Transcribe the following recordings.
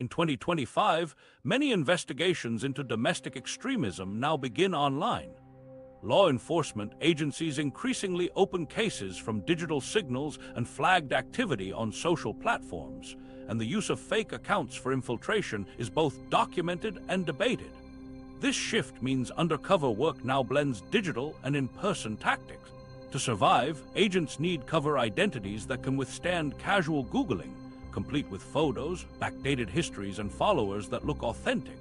In 2025, many investigations into domestic extremism now begin online. Law enforcement agencies increasingly open cases from digital signals and flagged activity on social platforms, and the use of fake accounts for infiltration is both documented and debated. This shift means undercover work now blends digital and in-person tactics. To survive, agents need cover identities that can withstand casual Googling, complete with photos, backdated histories, and followers that look authentic.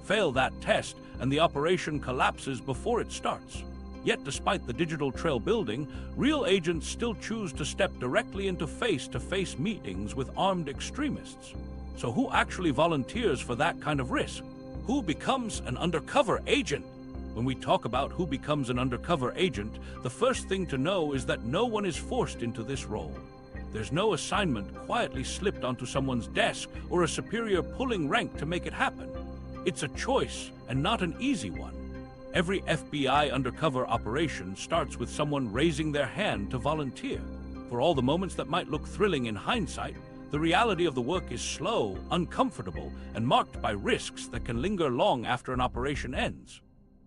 Fail that test, and the operation collapses before it starts. Yet despite the digital trail building, real agents still choose to step directly into face-to-face meetings with armed extremists. So who actually volunteers for that kind of risk? Who becomes an undercover agent? When we talk about who becomes an undercover agent, the first thing to know is that no one is forced into this role. There's no assignment quietly slipped onto someone's desk or a superior pulling rank to make it happen. It's a choice, and not an easy one. Every FBI undercover operation starts with someone raising their hand to volunteer. For all the moments that might look thrilling in hindsight, the reality of the work is slow, uncomfortable, and marked by risks that can linger long after an operation ends.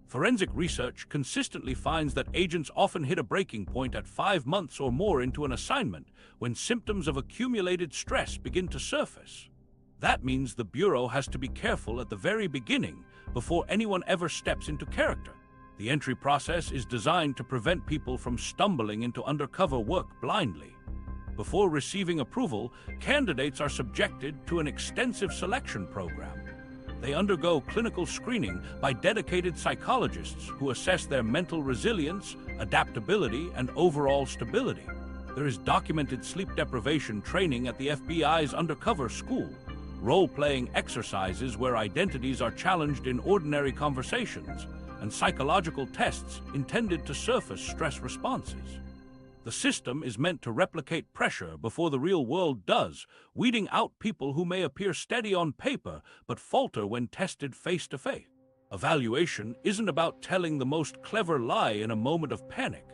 Forensic research consistently finds that agents often hit a breaking point at 5 months or more into an assignment, when symptoms of accumulated stress begin to surface. That means the Bureau has to be careful at the very beginning, before anyone ever steps into character. The entry process is designed to prevent people from stumbling into undercover work blindly. Before receiving approval, candidates are subjected to an extensive selection program. They undergo clinical screening by dedicated psychologists who assess their mental resilience, adaptability, and overall stability. There is documented sleep deprivation training at the FBI's undercover school, role-playing exercises where identities are challenged in ordinary conversations, and psychological tests intended to surface stress responses. The system is meant to replicate pressure before the real world does, weeding out people who may appear steady on paper but falter when tested face-to-face. Evaluation isn't about telling the most clever lie in a moment of panic.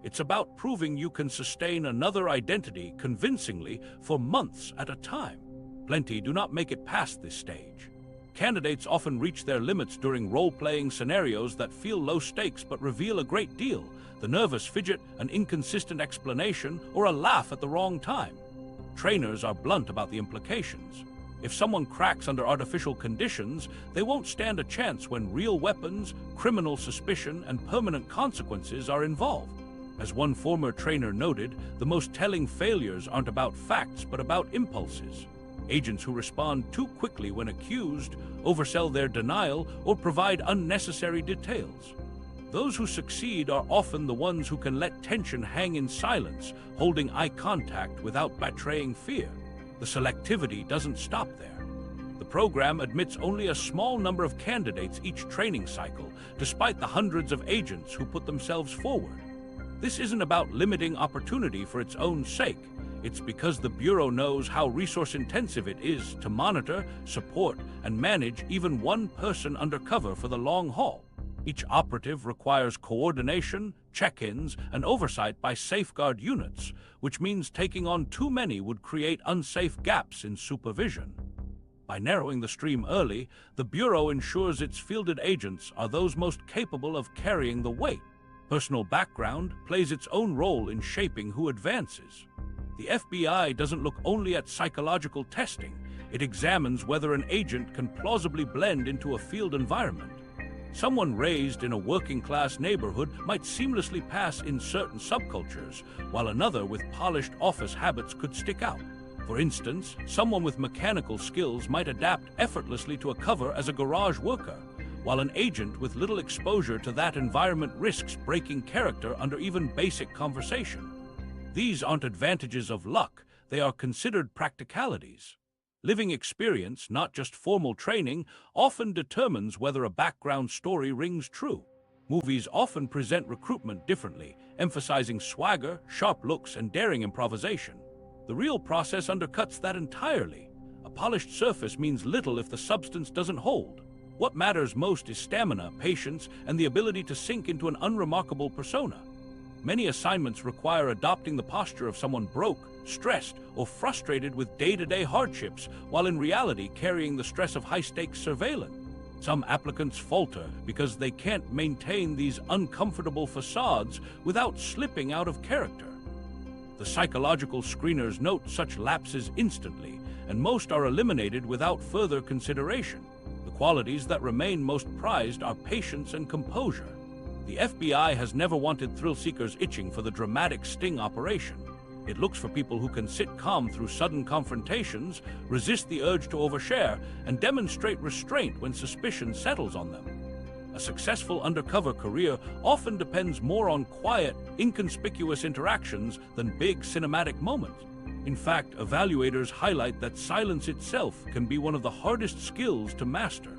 It's about proving you can sustain another identity convincingly for months at a time. Plenty do not make it past this stage. Candidates often reach their limits during role-playing scenarios that feel low stakes but reveal a great deal: the nervous fidget, an inconsistent explanation, or a laugh at the wrong time. Trainers are blunt about the implications. If someone cracks under artificial conditions, they won't stand a chance when real weapons, criminal suspicion, and permanent consequences are involved. As one former trainer noted, the most telling failures aren't about facts but about impulses. Agents who respond too quickly when accused, oversell their denial, or provide unnecessary details. Those who succeed are often the ones who can let tension hang in silence, holding eye contact without betraying fear. The selectivity doesn't stop there. The program admits only a small number of candidates each training cycle, despite the hundreds of agents who put themselves forward. This isn't about limiting opportunity for its own sake. It's because the Bureau knows how resource-intensive it is to monitor, support, and manage even one person undercover for the long haul. Each operative requires coordination, check-ins, and oversight by safeguard units, which means taking on too many would create unsafe gaps in supervision. By narrowing the stream early, the Bureau ensures its fielded agents are those most capable of carrying the weight. Personal background plays its own role in shaping who advances. The FBI doesn't look only at psychological testing. It examines whether an agent can plausibly blend into a field environment. Someone raised in a working-class neighborhood might seamlessly pass in certain subcultures, while another with polished office habits could stick out. For instance, someone with mechanical skills might adapt effortlessly to a cover as a garage worker, while an agent with little exposure to that environment risks breaking character under even basic conversation. These aren't advantages of luck, they are considered practicalities. Living experience, not just formal training, often determines whether a background story rings true. Movies often present recruitment differently, emphasizing swagger, sharp looks, and daring improvisation. The real process undercuts that entirely. A polished surface means little if the substance doesn't hold. What matters most is stamina, patience, and the ability to sink into an unremarkable persona. Many assignments require adopting the posture of someone broke, stressed, or frustrated with day-to-day hardships, while in reality carrying the stress of high-stakes surveillance. Some applicants falter because they can't maintain these uncomfortable facades without slipping out of character. The psychological screeners note such lapses instantly, and most are eliminated without further consideration. The qualities that remain most prized are patience and composure. The FBI has never wanted thrill-seekers itching for the dramatic sting operation. It looks for people who can sit calm through sudden confrontations, resist the urge to overshare, and demonstrate restraint when suspicion settles on them. A successful undercover career often depends more on quiet, inconspicuous interactions than big cinematic moments. In fact, evaluators highlight that silence itself can be one of the hardest skills to master.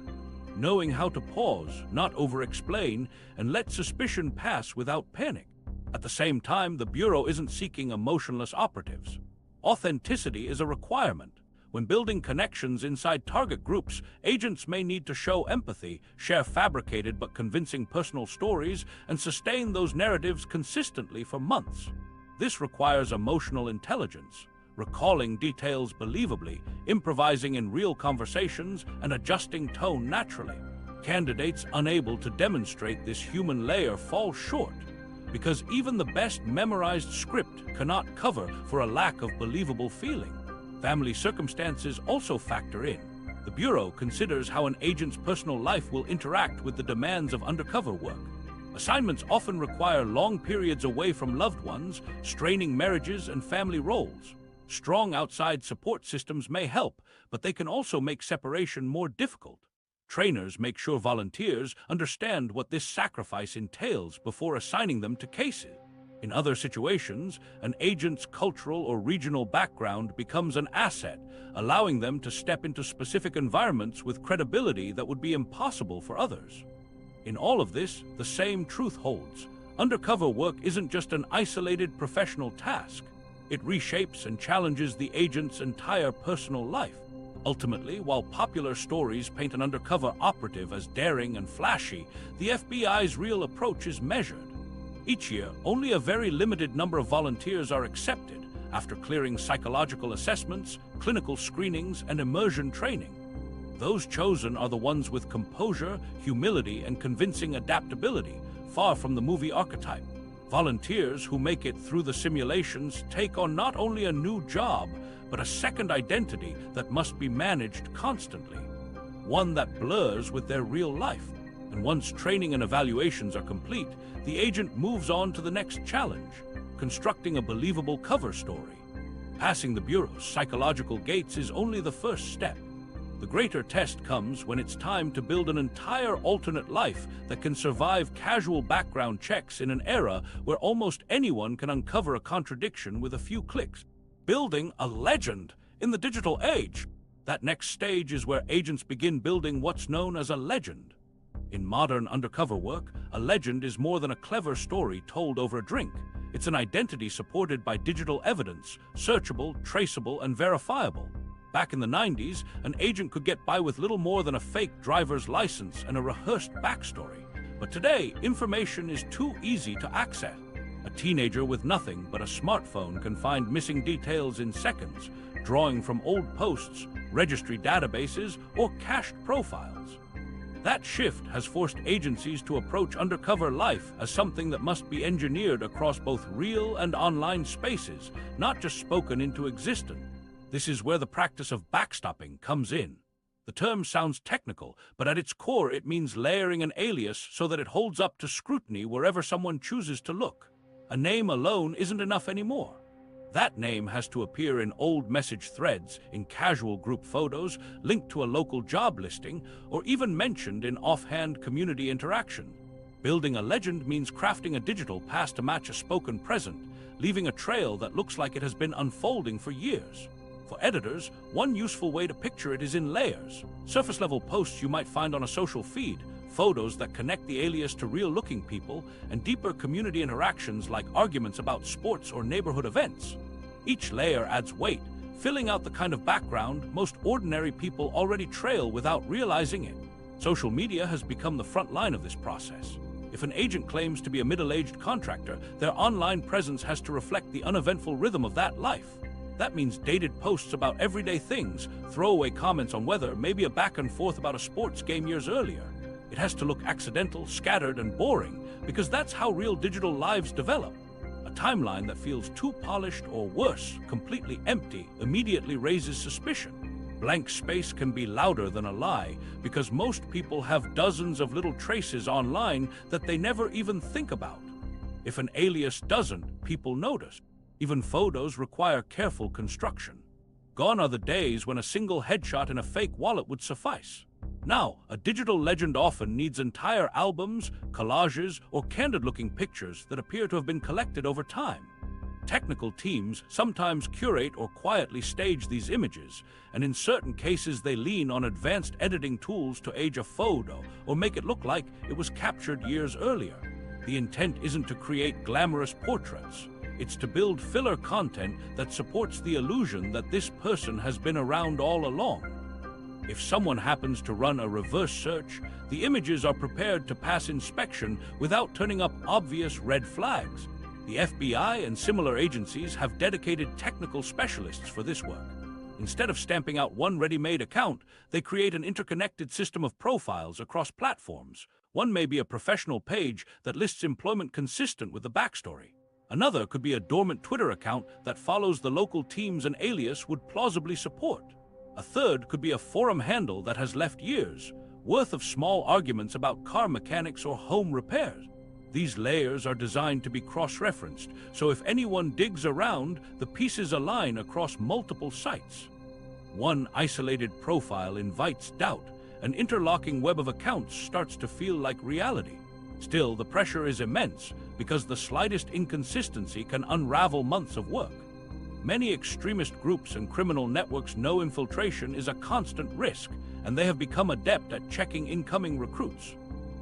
Knowing how to pause, not over-explain, and let suspicion pass without panic. At the same time, the Bureau isn't seeking emotionless operatives. Authenticity is a requirement. When building connections inside target groups, agents may need to show empathy, share fabricated but convincing personal stories, and sustain those narratives consistently for months. This requires emotional intelligence, recalling details believably, improvising in real conversations, and adjusting tone naturally. Candidates unable to demonstrate this human layer fall short, because even the best memorized script cannot cover for a lack of believable feeling. Family circumstances also factor in. The Bureau considers how an agent's personal life will interact with the demands of undercover work. Assignments often require long periods away from loved ones, straining marriages and family roles. Strong outside support systems may help, but they can also make separation more difficult. Trainers make sure volunteers understand what this sacrifice entails before assigning them to cases. In other situations, an agent's cultural or regional background becomes an asset, allowing them to step into specific environments with credibility that would be impossible for others. In all of this, the same truth holds. Undercover work isn't just an isolated professional task. It reshapes and challenges the agent's entire personal life. Ultimately, while popular stories paint an undercover operative as daring and flashy, the FBI's real approach is measured. Each year, only a very limited number of volunteers are accepted after clearing psychological assessments, clinical screenings, and immersion training. Those chosen are the ones with composure, humility, and convincing adaptability, far from the movie archetype. Volunteers who make it through the simulations take on not only a new job, but a second identity that must be managed constantly, one that blurs with their real life. And once training and evaluations are complete, the agent moves on to the next challenge, constructing a believable cover story. Passing the Bureau's psychological gates is only the first step. The greater test comes when it's time to build an entire alternate life that can survive casual background checks in an era where almost anyone can uncover a contradiction with a few clicks. Building a legend in the digital age. That next stage is where agents begin building what's known as a legend. In modern undercover work, a legend is more than a clever story told over a drink. It's an identity supported by digital evidence, searchable, traceable, and verifiable. Back in the 90s, an agent could get by with little more than a fake driver's license and a rehearsed backstory. But today, information is too easy to access. A teenager with nothing but a smartphone can find missing details in seconds, drawing from old posts, registry databases, or cached profiles. That shift has forced agencies to approach undercover life as something that must be engineered across both real and online spaces, not just spoken into existence. This is where the practice of backstopping comes in. The term sounds technical, but at its core it means layering an alias so that it holds up to scrutiny wherever someone chooses to look. A name alone isn't enough anymore. That name has to appear in old message threads, in casual group photos, linked to a local job listing, or even mentioned in offhand community interaction. Building a legend means crafting a digital past to match a spoken present, leaving a trail that looks like it has been unfolding for years. For editors, one useful way to picture it is in layers. Surface-level posts you might find on a social feed, photos that connect the alias to real-looking people, and deeper community interactions like arguments about sports or neighborhood events. Each layer adds weight, filling out the kind of background most ordinary people already trail without realizing it. Social media has become the front line of this process. If an agent claims to be a middle-aged contractor, their online presence has to reflect the uneventful rhythm of that life. That means dated posts about everyday things, throwaway comments on weather, maybe a back and forth about a sports game years earlier. It has to look accidental, scattered, and boring, because that's how real digital lives develop. A timeline that feels too polished or worse, completely empty, immediately raises suspicion. Blank space can be louder than a lie, because most people have dozens of little traces online that they never even think about. If an alias doesn't, people notice. Even photos require careful construction. Gone are the days when a single headshot in a fake wallet would suffice. Now, a digital legend often needs entire albums, collages, or candid-looking pictures that appear to have been collected over time. Technical teams sometimes curate or quietly stage these images, and in certain cases they lean on advanced editing tools to age a photo or make it look like it was captured years earlier. The intent isn't to create glamorous portraits. It's to build filler content that supports the illusion that this person has been around all along. If someone happens to run a reverse search, the images are prepared to pass inspection without turning up obvious red flags. The FBI and similar agencies have dedicated technical specialists for this work. Instead of stamping out one ready-made account, they create an interconnected system of profiles across platforms. One may be a professional page that lists employment consistent with the backstory. Another could be a dormant Twitter account that follows the local teams an alias would plausibly support. A third could be a forum handle that has left years' worth of small arguments about car mechanics or home repairs. These layers are designed to be cross-referenced, so if anyone digs around, the pieces align across multiple sites. One isolated profile invites doubt. An interlocking web of accounts starts to feel like reality. Still, the pressure is immense, because the slightest inconsistency can unravel months of work. Many extremist groups and criminal networks know infiltration is a constant risk, and they have become adept at checking incoming recruits.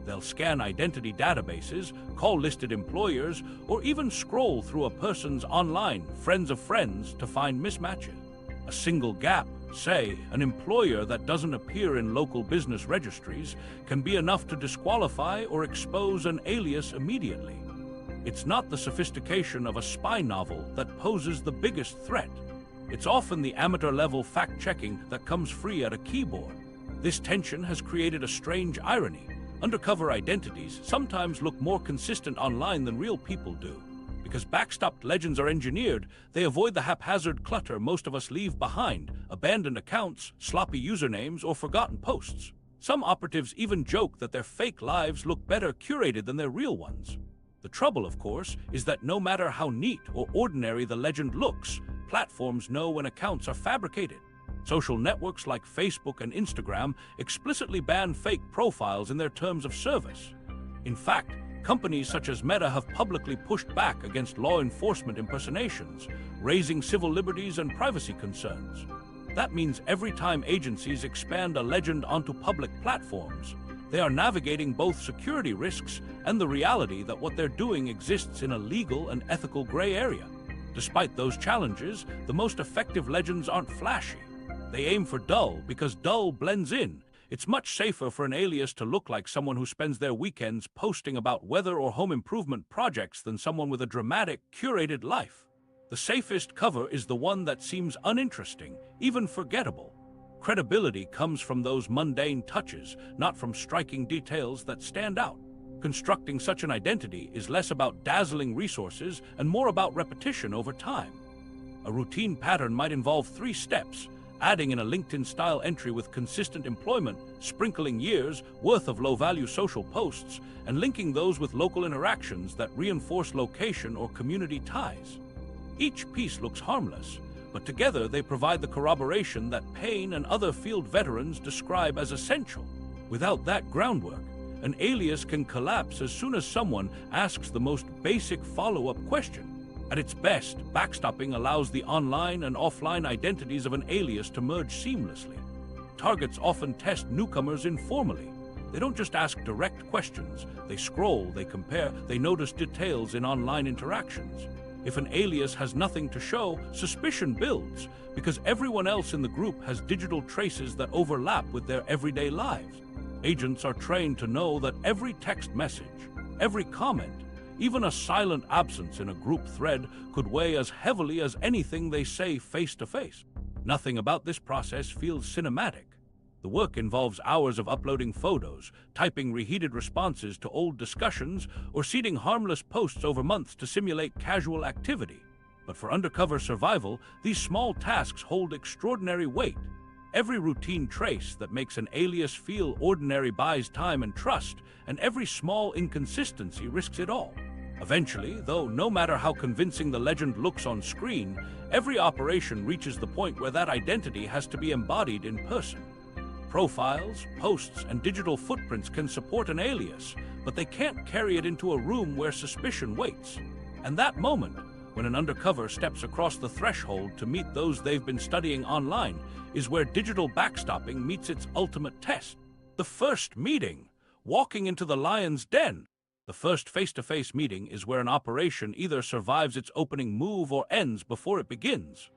They'll scan identity databases, call listed employers, or even scroll through a person's online friends of friends to find mismatches. A single gap, say, an employer that doesn't appear in local business registries, can be enough to disqualify or expose an alias immediately. It's not the sophistication of a spy novel that poses the biggest threat. It's often the amateur-level fact-checking that comes free at a keyboard. This tension has created a strange irony. Undercover identities sometimes look more consistent online than real people do. Because backstopped legends are engineered, they avoid the haphazard clutter most of us leave behind: abandoned accounts, sloppy usernames, or forgotten posts. Some operatives even joke that their fake lives look better curated than their real ones. The trouble, of course, is that no matter how neat or ordinary the legend looks, platforms know when accounts are fabricated. Social networks like Facebook and Instagram explicitly ban fake profiles in their terms of service. In fact, companies such as Meta have publicly pushed back against law enforcement impersonations, raising civil liberties and privacy concerns. That means every time agencies expand a legend onto public platforms, they are navigating both security risks and the reality that what they're doing exists in a legal and ethical gray area. Despite those challenges, the most effective legends aren't flashy. They aim for dull because dull blends in. It's much safer for an alias to look like someone who spends their weekends posting about weather or home improvement projects than someone with a dramatic, curated life. The safest cover is the one that seems uninteresting, even forgettable. Credibility comes from those mundane touches, not from striking details that stand out. Constructing such an identity is less about dazzling resources and more about repetition over time. A routine pattern might involve 3 steps: adding in a LinkedIn-style entry with consistent employment, sprinkling years' worth of low-value social posts, and linking those with local interactions that reinforce location or community ties. Each piece looks harmless, but together they provide the corroboration that Payne and other field veterans describe as essential. Without that groundwork, an alias can collapse as soon as someone asks the most basic follow-up question. At its best, backstopping allows the online and offline identities of an alias to merge seamlessly. Targets often test newcomers informally. They don't just ask direct questions. They scroll, they compare, they notice details in online interactions. If an alias has nothing to show, suspicion builds, because everyone else in the group has digital traces that overlap with their everyday lives. Agents are trained to know that every text message, Every comment, even a silent absence in a group thread, could weigh as heavily as anything they say face to face. Nothing about this process feels cinematic. The work involves hours of uploading photos, typing reheated responses to old discussions, or seeding harmless posts over months to simulate casual activity. But for undercover survival, these small tasks hold extraordinary weight. Every routine trace that makes an alias feel ordinary buys time and trust, and every small inconsistency risks it all. Eventually, though, no matter how convincing the legend looks on screen, every operation reaches the point where that identity has to be embodied in person. Profiles, posts, and digital footprints can support an alias, but they can't carry it into a room where suspicion waits. And that moment, when an undercover steps across the threshold to meet those they've been studying online, is where digital backstopping meets its ultimate test. The first meeting, walking into the lion's den. The first face-to-face meeting is where an operation either survives its opening move or ends before it begins.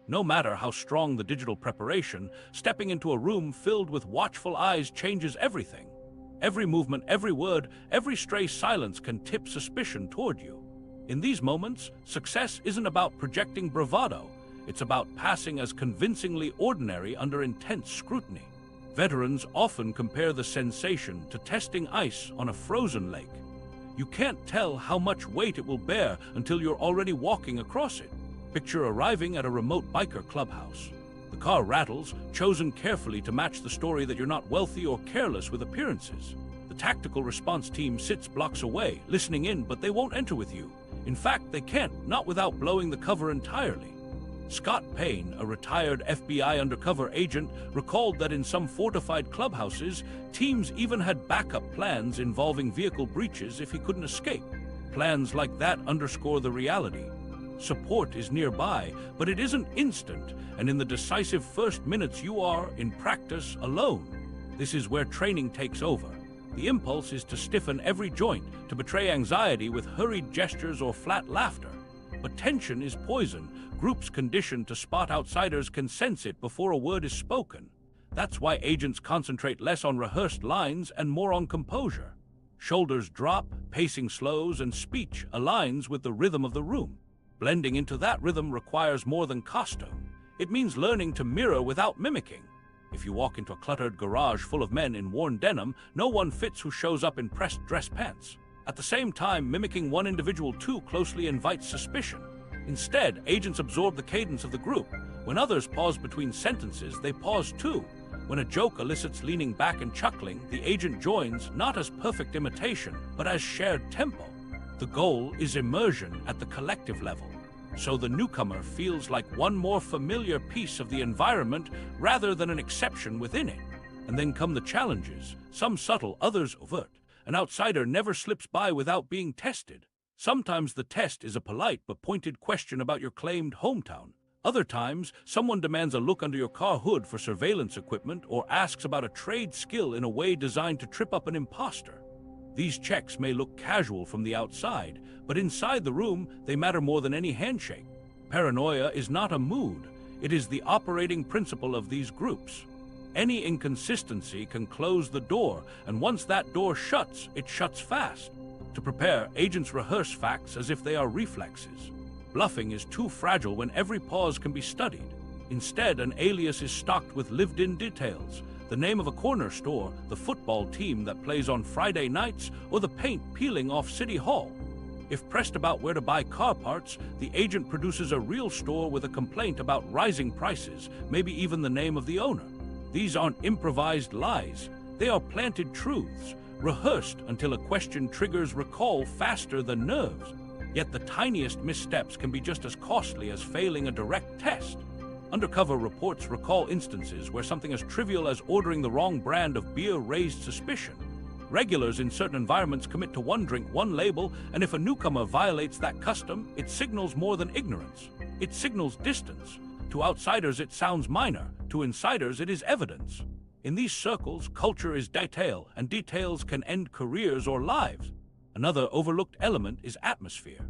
No matter how strong the digital preparation, stepping into a room filled with watchful eyes changes everything. Every movement, every word, every stray silence can tip suspicion toward you. In these moments, success isn't about projecting bravado. It's about passing as convincingly ordinary under intense scrutiny. Veterans often compare the sensation to testing ice on a frozen lake. You can't tell how much weight it will bear until you're already walking across it. Picture arriving at a remote biker clubhouse. The car rattles, chosen carefully to match the story that you're not wealthy or careless with appearances. The tactical response team sits blocks away, listening in, but they won't enter with you. In fact, they can't, not without blowing the cover entirely. Scott Payne, a retired FBI undercover agent, recalled that in some fortified clubhouses, teams even had backup plans involving vehicle breaches if he couldn't escape. Plans like that underscore the reality. Support is nearby, but it isn't instant, and in the decisive first minutes you are, in practice, alone. This is where training takes over. The impulse is to stiffen every joint, to betray anxiety with hurried gestures or flat laughter. But tension is poison. Groups conditioned to spot outsiders can sense it before a word is spoken. That's why agents concentrate less on rehearsed lines and more on composure. Shoulders drop, pacing slows, and speech aligns with the rhythm of the room. Blending into that rhythm requires more than costume. It means learning to mirror without mimicking. If you walk into a cluttered garage full of men in worn denim, no one fits who shows up in pressed dress pants. At the same time, mimicking one individual too closely invites suspicion. Instead, agents absorb the cadence of the group. When others pause between sentences, they pause too. When a joke elicits leaning back and chuckling, the agent joins, not as perfect imitation, but as shared tempo. The goal is immersion at the collective level, so the newcomer feels like one more familiar piece of the environment rather than an exception within it. And then come the challenges, some subtle, others overt. An outsider never slips by without being tested. Sometimes the test is a polite but pointed question about your claimed hometown. Other times, someone demands a look under your car hood for surveillance equipment or asks about a trade skill in a way designed to trip up an imposter. These checks may look casual from the outside, but inside the room, they matter more than any handshake. Paranoia is not a mood. It is the operating principle of these groups. Any inconsistency can close the door, and once that door shuts, it shuts fast. To prepare, agents rehearse facts as if they are reflexes. Bluffing is too fragile when every pause can be studied. Instead, an alias is stocked with lived-in details. The name of a corner store, the football team that plays on Friday nights, or the paint peeling off City Hall. If pressed about where to buy car parts, the agent produces a real store with a complaint about rising prices, maybe even the name of the owner. These aren't improvised lies. They are planted truths, rehearsed until a question triggers recall faster than nerves. Yet the tiniest missteps can be just as costly as failing a direct test. Undercover reports recall instances where something as trivial as ordering the wrong brand of beer raised suspicion. Regulars in certain environments commit to one drink, one label, and if a newcomer violates that custom, it signals more than ignorance. It signals distance. To outsiders, it sounds minor. To insiders, it is evidence. In these circles, culture is detail, and details can end careers or lives. Another overlooked element is atmosphere.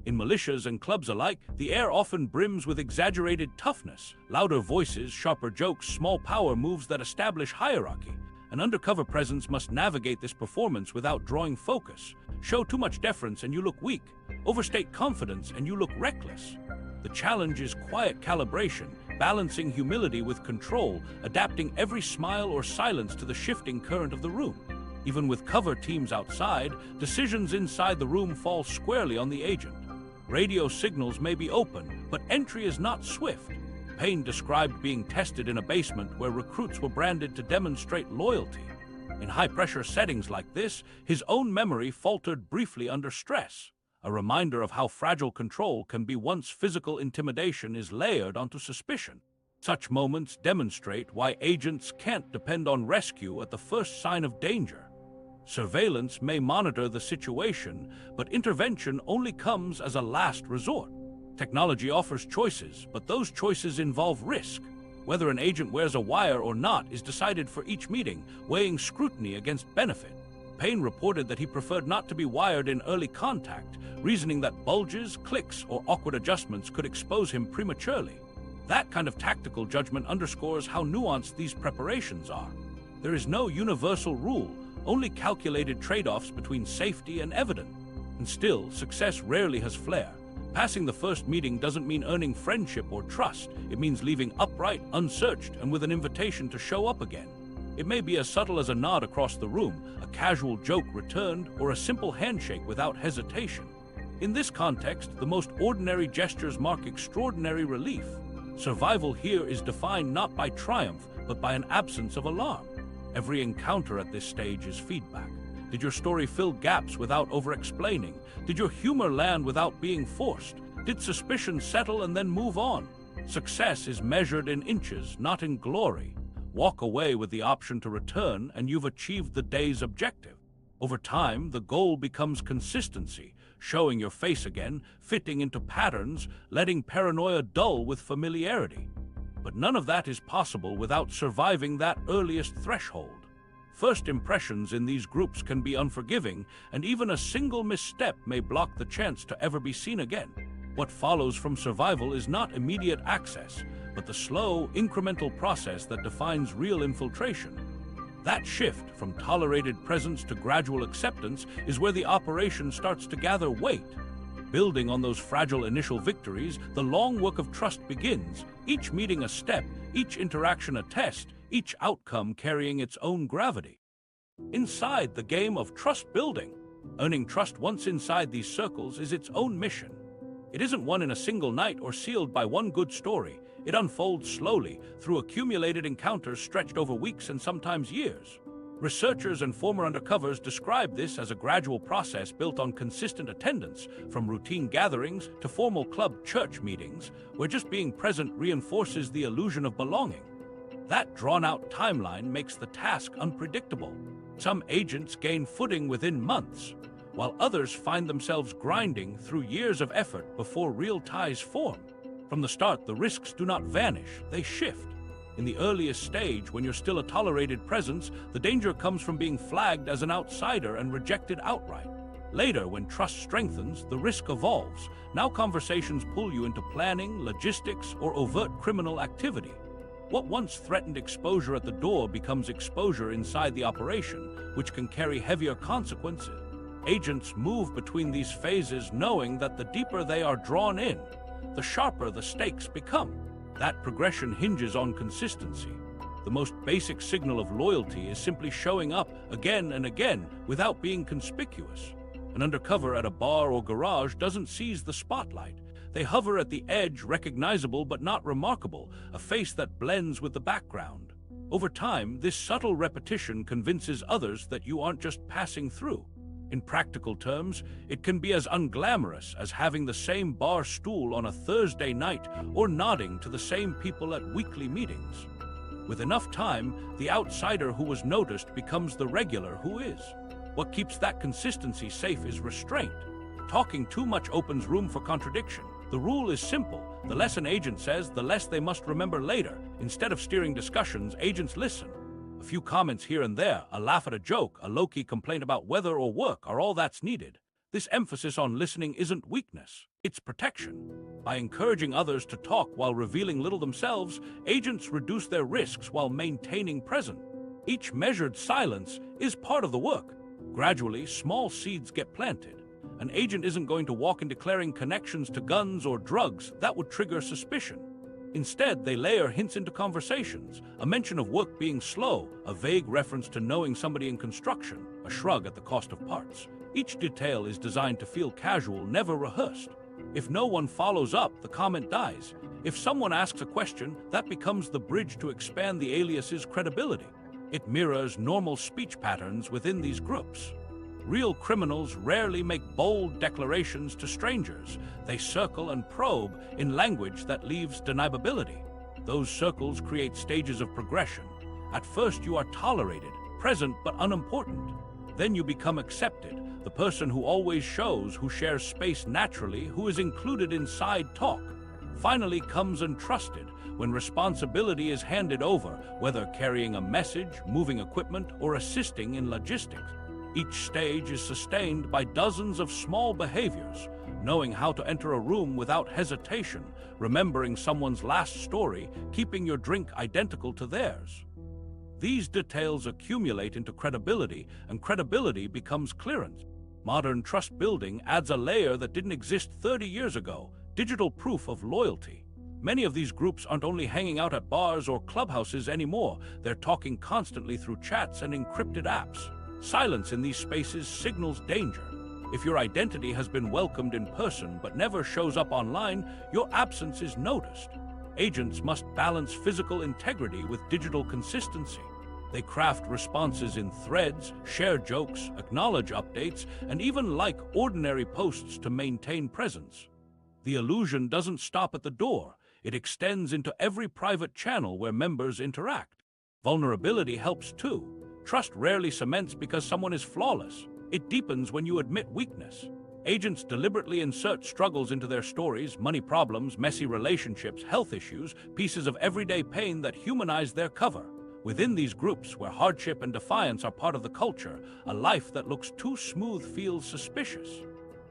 In militias and clubs alike, the air often brims with exaggerated toughness, louder voices, sharper jokes, small power moves that establish hierarchy. An undercover presence must navigate this performance without drawing focus. Show too much deference and you look weak. Overstate confidence and you look reckless. The challenge is quiet calibration, balancing humility with control, adapting every smile or silence to the shifting current of the room. Even with cover teams outside, decisions inside the room fall squarely on the agent. Radio signals may be open, but entry is not swift. Payne described being tested in a basement where recruits were branded to demonstrate loyalty. In high-pressure settings like this, his own memory faltered briefly under stress, a reminder of how fragile control can be once physical intimidation is layered onto suspicion. Such moments demonstrate why agents can't depend on rescue at the first sign of danger. Surveillance may monitor the situation, but intervention only comes as a last resort. Technology offers choices, but those choices involve risk. Whether an agent wears a wire or not is decided for each meeting, weighing scrutiny against benefit. Payne reported that he preferred not to be wired in early contact, reasoning that bulges, clicks, or awkward adjustments could expose him prematurely. That kind of tactical judgment underscores how nuanced these preparations are. There is no universal rule, only calculated trade-offs between safety and evidence. And still, success rarely has flair. Passing the first meeting doesn't mean earning friendship or trust. It means leaving upright, unsearched, and with an invitation to show up again. It may be as subtle as a nod across the room, a casual joke returned, or a simple handshake without hesitation. In this context, the most ordinary gestures mark extraordinary relief. Survival here is defined not by triumph, but by an absence of alarm. Every encounter at this stage is feedback. Did your story fill gaps without over-explaining? Did your humor land without being forced? Did suspicion settle and then move on? Success is measured in inches, not in glory. Walk away with the option to return, and you've achieved the day's objective. Over time, the goal becomes consistency, showing your face again, fitting into patterns, letting paranoia dull with familiarity. But none of that is possible without surviving that earliest threshold. First impressions in these groups can be unforgiving, and even a single misstep may block the chance to ever be seen again. What follows from survival is not immediate access, but the slow, incremental process that defines real infiltration. That shift from tolerated presence to gradual acceptance is where the operation starts to gather weight. Building on those fragile initial victories, the long work of trust begins, each meeting a step, each interaction a test, each outcome carrying its own gravity. Inside the game of trust building, earning trust once inside these circles is its own mission. It isn't won in a single night or sealed by one good story. It unfolds slowly through accumulated encounters stretched over weeks and sometimes years. Researchers and former undercovers describe this as a gradual process built on consistent attendance, from routine gatherings to formal club church meetings, where just being present reinforces the illusion of belonging. That drawn-out timeline makes the task unpredictable. Some agents gain footing within months, while others find themselves grinding through years of effort before real ties form. From the start, the risks do not vanish, they shift. In the earliest stage, when you're still a tolerated presence, the danger comes from being flagged as an outsider and rejected outright. Later, when trust strengthens, the risk evolves. Now conversations pull you into planning, logistics, or overt criminal activity. What once threatened exposure at the door becomes exposure inside the operation, which can carry heavier consequences. Agents move between these phases knowing that the deeper they are drawn in, the sharper the stakes become. That progression hinges on consistency. The most basic signal of loyalty is simply showing up again and again without being conspicuous. An undercover at a bar or garage doesn't seize the spotlight. They hover at the edge, recognizable but not remarkable, a face that blends with the background. Over time, this subtle repetition convinces others that you aren't just passing through. In practical terms, it can be as unglamorous as having the same bar stool on a Thursday night or nodding to the same people at weekly meetings. With enough time, the outsider who was noticed becomes the regular who is. What keeps that consistency safe is restraint. Talking too much opens room for contradiction. The rule is simple. The less an agent says, the less they must remember later. Instead of steering discussions, agents listen. A few comments here and there, a laugh at a joke, a low-key complaint about weather or work are all that's needed. This emphasis on listening isn't weakness, it's protection. By encouraging others to talk while revealing little themselves, agents reduce their risks while maintaining presence. Each measured silence is part of the work. Gradually, small seeds get planted. An agent isn't going to walk in declaring connections to guns or drugs that would trigger suspicion. Instead, they layer hints into conversations, a mention of work being slow, a vague reference to knowing somebody in construction, a shrug at the cost of parts. Each detail is designed to feel casual, never rehearsed. If no one follows up, the comment dies. If someone asks a question, that becomes the bridge to expand the alias's credibility. It mirrors normal speech patterns within these groups. Real criminals rarely make bold declarations to strangers. They circle and probe in language that leaves deniability. Those circles create stages of progression. At first, you are tolerated, present but unimportant. Then you become accepted, the person who always shows, who shares space naturally, who is included in side talk. Finally comes untrusted, when responsibility is handed over, whether carrying a message, moving equipment, or assisting in logistics. Each stage is sustained by dozens of small behaviors, knowing how to enter a room without hesitation, remembering someone's last story, keeping your drink identical to theirs. These details accumulate into credibility, and credibility becomes clearance. Modern trust building adds a layer that didn't exist 30 years ago, digital proof of loyalty. Many of these groups aren't only hanging out at bars or clubhouses anymore, they're talking constantly through chats and encrypted apps. Silence in these spaces signals danger. If your identity has been welcomed in person but never shows up online, your absence is noticed. Agents must balance physical integrity with digital consistency. They craft responses in threads, share jokes, acknowledge updates, and even like ordinary posts to maintain presence. The illusion doesn't stop at the door. It extends into every private channel where members interact. Vulnerability helps too. Trust rarely cements because someone is flawless. It deepens when you admit weakness. Agents deliberately insert struggles into their stories, money problems, messy relationships, health issues, pieces of everyday pain that humanize their cover. Within these groups, where hardship and defiance are part of the culture, a life that looks too smooth feels suspicious.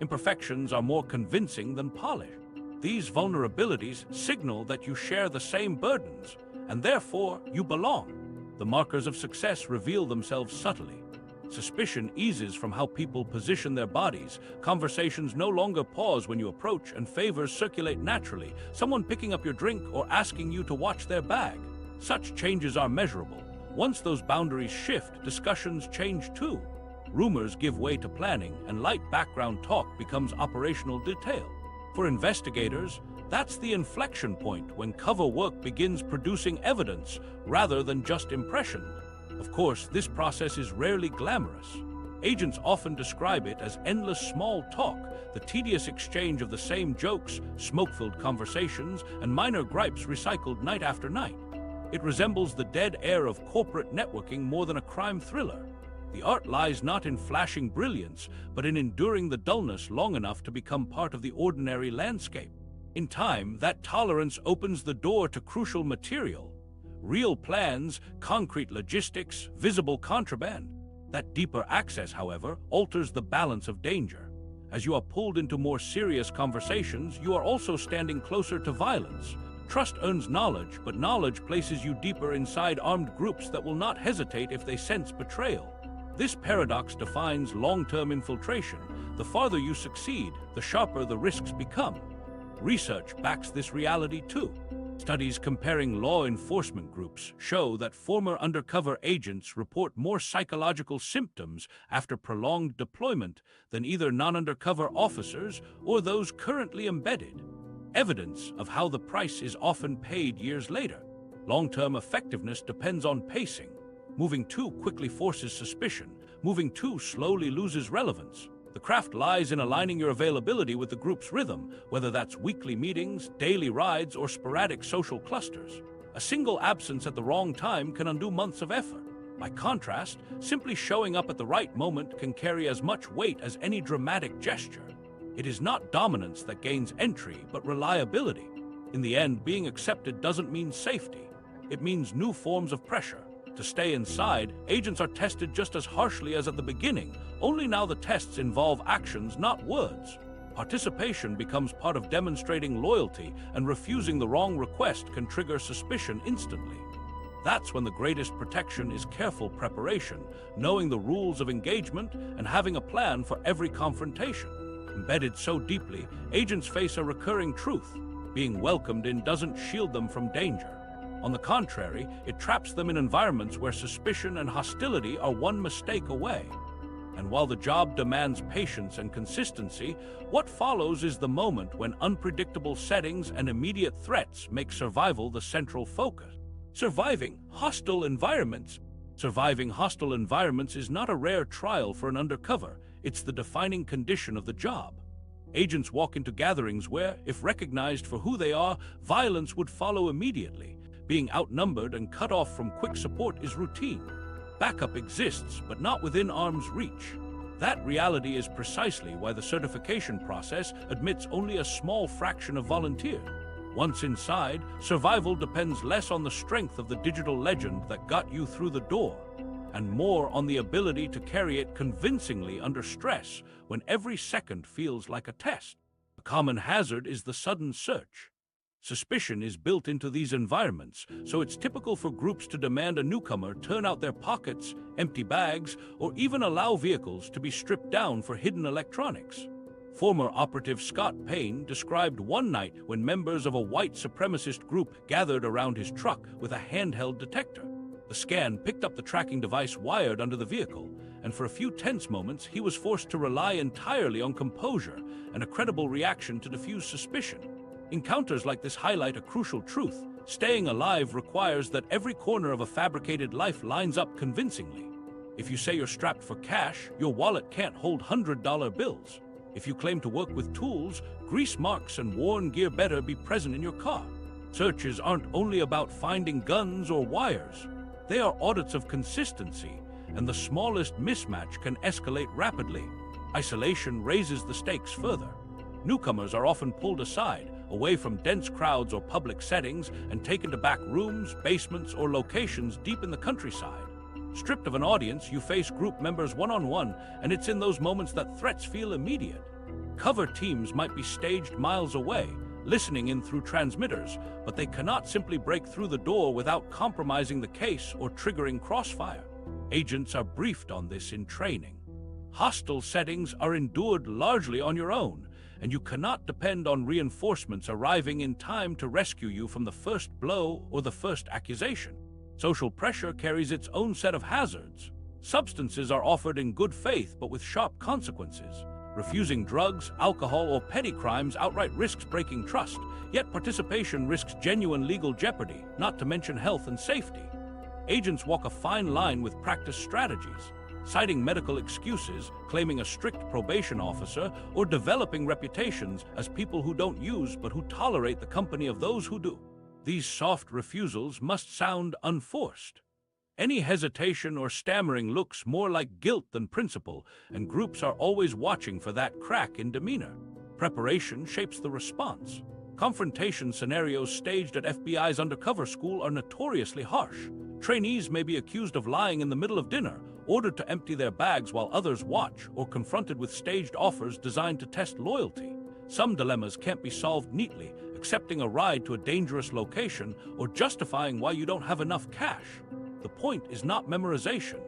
Imperfections are more convincing than polished. These vulnerabilities signal that you share the same burdens, and therefore you belong. The markers of success reveal themselves subtly. Suspicion eases from how people position their bodies. Conversations no longer pause when you approach, and favors circulate naturally, someone picking up your drink or asking you to watch their bag. Such changes are measurable. Once those boundaries shift, discussions change too. Rumors give way to planning, and light background talk becomes operational detail. For investigators, that's the inflection point when cover work begins producing evidence rather than just impression. Of course, this process is rarely glamorous. Agents often describe it as endless small talk, the tedious exchange of the same jokes, smoke-filled conversations, and minor gripes recycled night after night. It resembles the dead air of corporate networking more than a crime thriller. The art lies not in flashing brilliance, but in enduring the dullness long enough to become part of the ordinary landscape. In time, that tolerance opens the door to crucial material. Real plans, concrete logistics, visible contraband. That deeper access, however, alters the balance of danger. As you are pulled into more serious conversations, you are also standing closer to violence. Trust earns knowledge, but knowledge places you deeper inside armed groups that will not hesitate if they sense betrayal. This paradox defines long-term infiltration. The farther you succeed, the sharper the risks become. Research backs this reality too. Studies comparing law enforcement groups show that former undercover agents report more psychological symptoms after prolonged deployment than either non-undercover officers or those currently embedded. Evidence of how the price is often paid years later. Long-term effectiveness depends on pacing. Moving too quickly forces suspicion. Moving too slowly loses relevance. The craft lies in aligning your availability with the group's rhythm, whether that's weekly meetings, daily rides, or sporadic social clusters. A single absence at the wrong time can undo months of effort. By contrast, simply showing up at the right moment can carry as much weight as any dramatic gesture. It is not dominance that gains entry, but reliability. In the end, being accepted doesn't mean safety. It means new forms of pressure. To stay inside, agents are tested just as harshly as at the beginning, only now the tests involve actions, not words. Participation becomes part of demonstrating loyalty, and refusing the wrong request can trigger suspicion instantly. That's when the greatest protection is careful preparation, knowing the rules of engagement and having a plan for every confrontation. Embedded so deeply, agents face a recurring truth. Being welcomed in doesn't shield them from danger. On the contrary, it traps them in environments where suspicion and hostility are one mistake away. And while the job demands patience and consistency, what follows is the moment when unpredictable settings and immediate threats make survival the central focus. Surviving hostile environments is not a rare trial for an undercover, it's the defining condition of the job. Agents walk into gatherings where, if recognized for who they are, violence would follow immediately. Being outnumbered and cut off from quick support is routine. Backup exists, but not within arm's reach. That reality is precisely why the certification process admits only a small fraction of volunteers. Once inside, survival depends less on the strength of the digital legend that got you through the door, and more on the ability to carry it convincingly under stress when every second feels like a test. A common hazard is the sudden search. Suspicion is built into these environments, so it's typical for groups to demand a newcomer turn out their pockets, empty bags, or even allow vehicles to be stripped down for hidden electronics. Former operative Scott Payne described one night when members of a white supremacist group gathered around his truck with a handheld detector. The scan picked up the tracking device wired under the vehicle, and for a few tense moments he was forced to rely entirely on composure and a credible reaction to diffuse suspicion. Encounters like this highlight a crucial truth. Staying alive requires that every corner of a fabricated life lines up convincingly. If you say you're strapped for cash, your wallet can't hold $100 bills. If you claim to work with tools, grease marks and worn gear better be present in your car. Searches aren't only about finding guns or wires. They are audits of consistency, and the smallest mismatch can escalate rapidly. Isolation raises the stakes further. Newcomers are often pulled aside, away from dense crowds or public settings, and taken to back rooms, basements, or locations deep in the countryside. Stripped of an audience, you face group members one-on-one, and it's in those moments that threats feel immediate. Cover teams might be staged miles away, listening in through transmitters, but they cannot simply break through the door without compromising the case or triggering crossfire. Agents are briefed on this in training. Hostile settings are endured largely on your own, and you cannot depend on reinforcements arriving in time to rescue you from the first blow or the first accusation. Social pressure carries its own set of hazards. Substances are offered in good faith but with sharp consequences. Refusing drugs, alcohol, or petty crimes outright risks breaking trust, yet participation risks genuine legal jeopardy, not to mention health and safety. Agents walk a fine line with practice strategies, citing medical excuses, claiming a strict probation officer, or developing reputations as people who don't use but who tolerate the company of those who do. These soft refusals must sound unforced. Any hesitation or stammering looks more like guilt than principle, and groups are always watching for that crack in demeanor. Preparation shapes the response. Confrontation scenarios staged at FBI's undercover school are notoriously harsh. Trainees may be accused of lying in the middle of dinner, ordered to empty their bags while others watch, or confronted with staged offers designed to test loyalty. Some dilemmas can't be solved neatly, accepting a ride to a dangerous location or justifying why you don't have enough cash. The point is not memorization.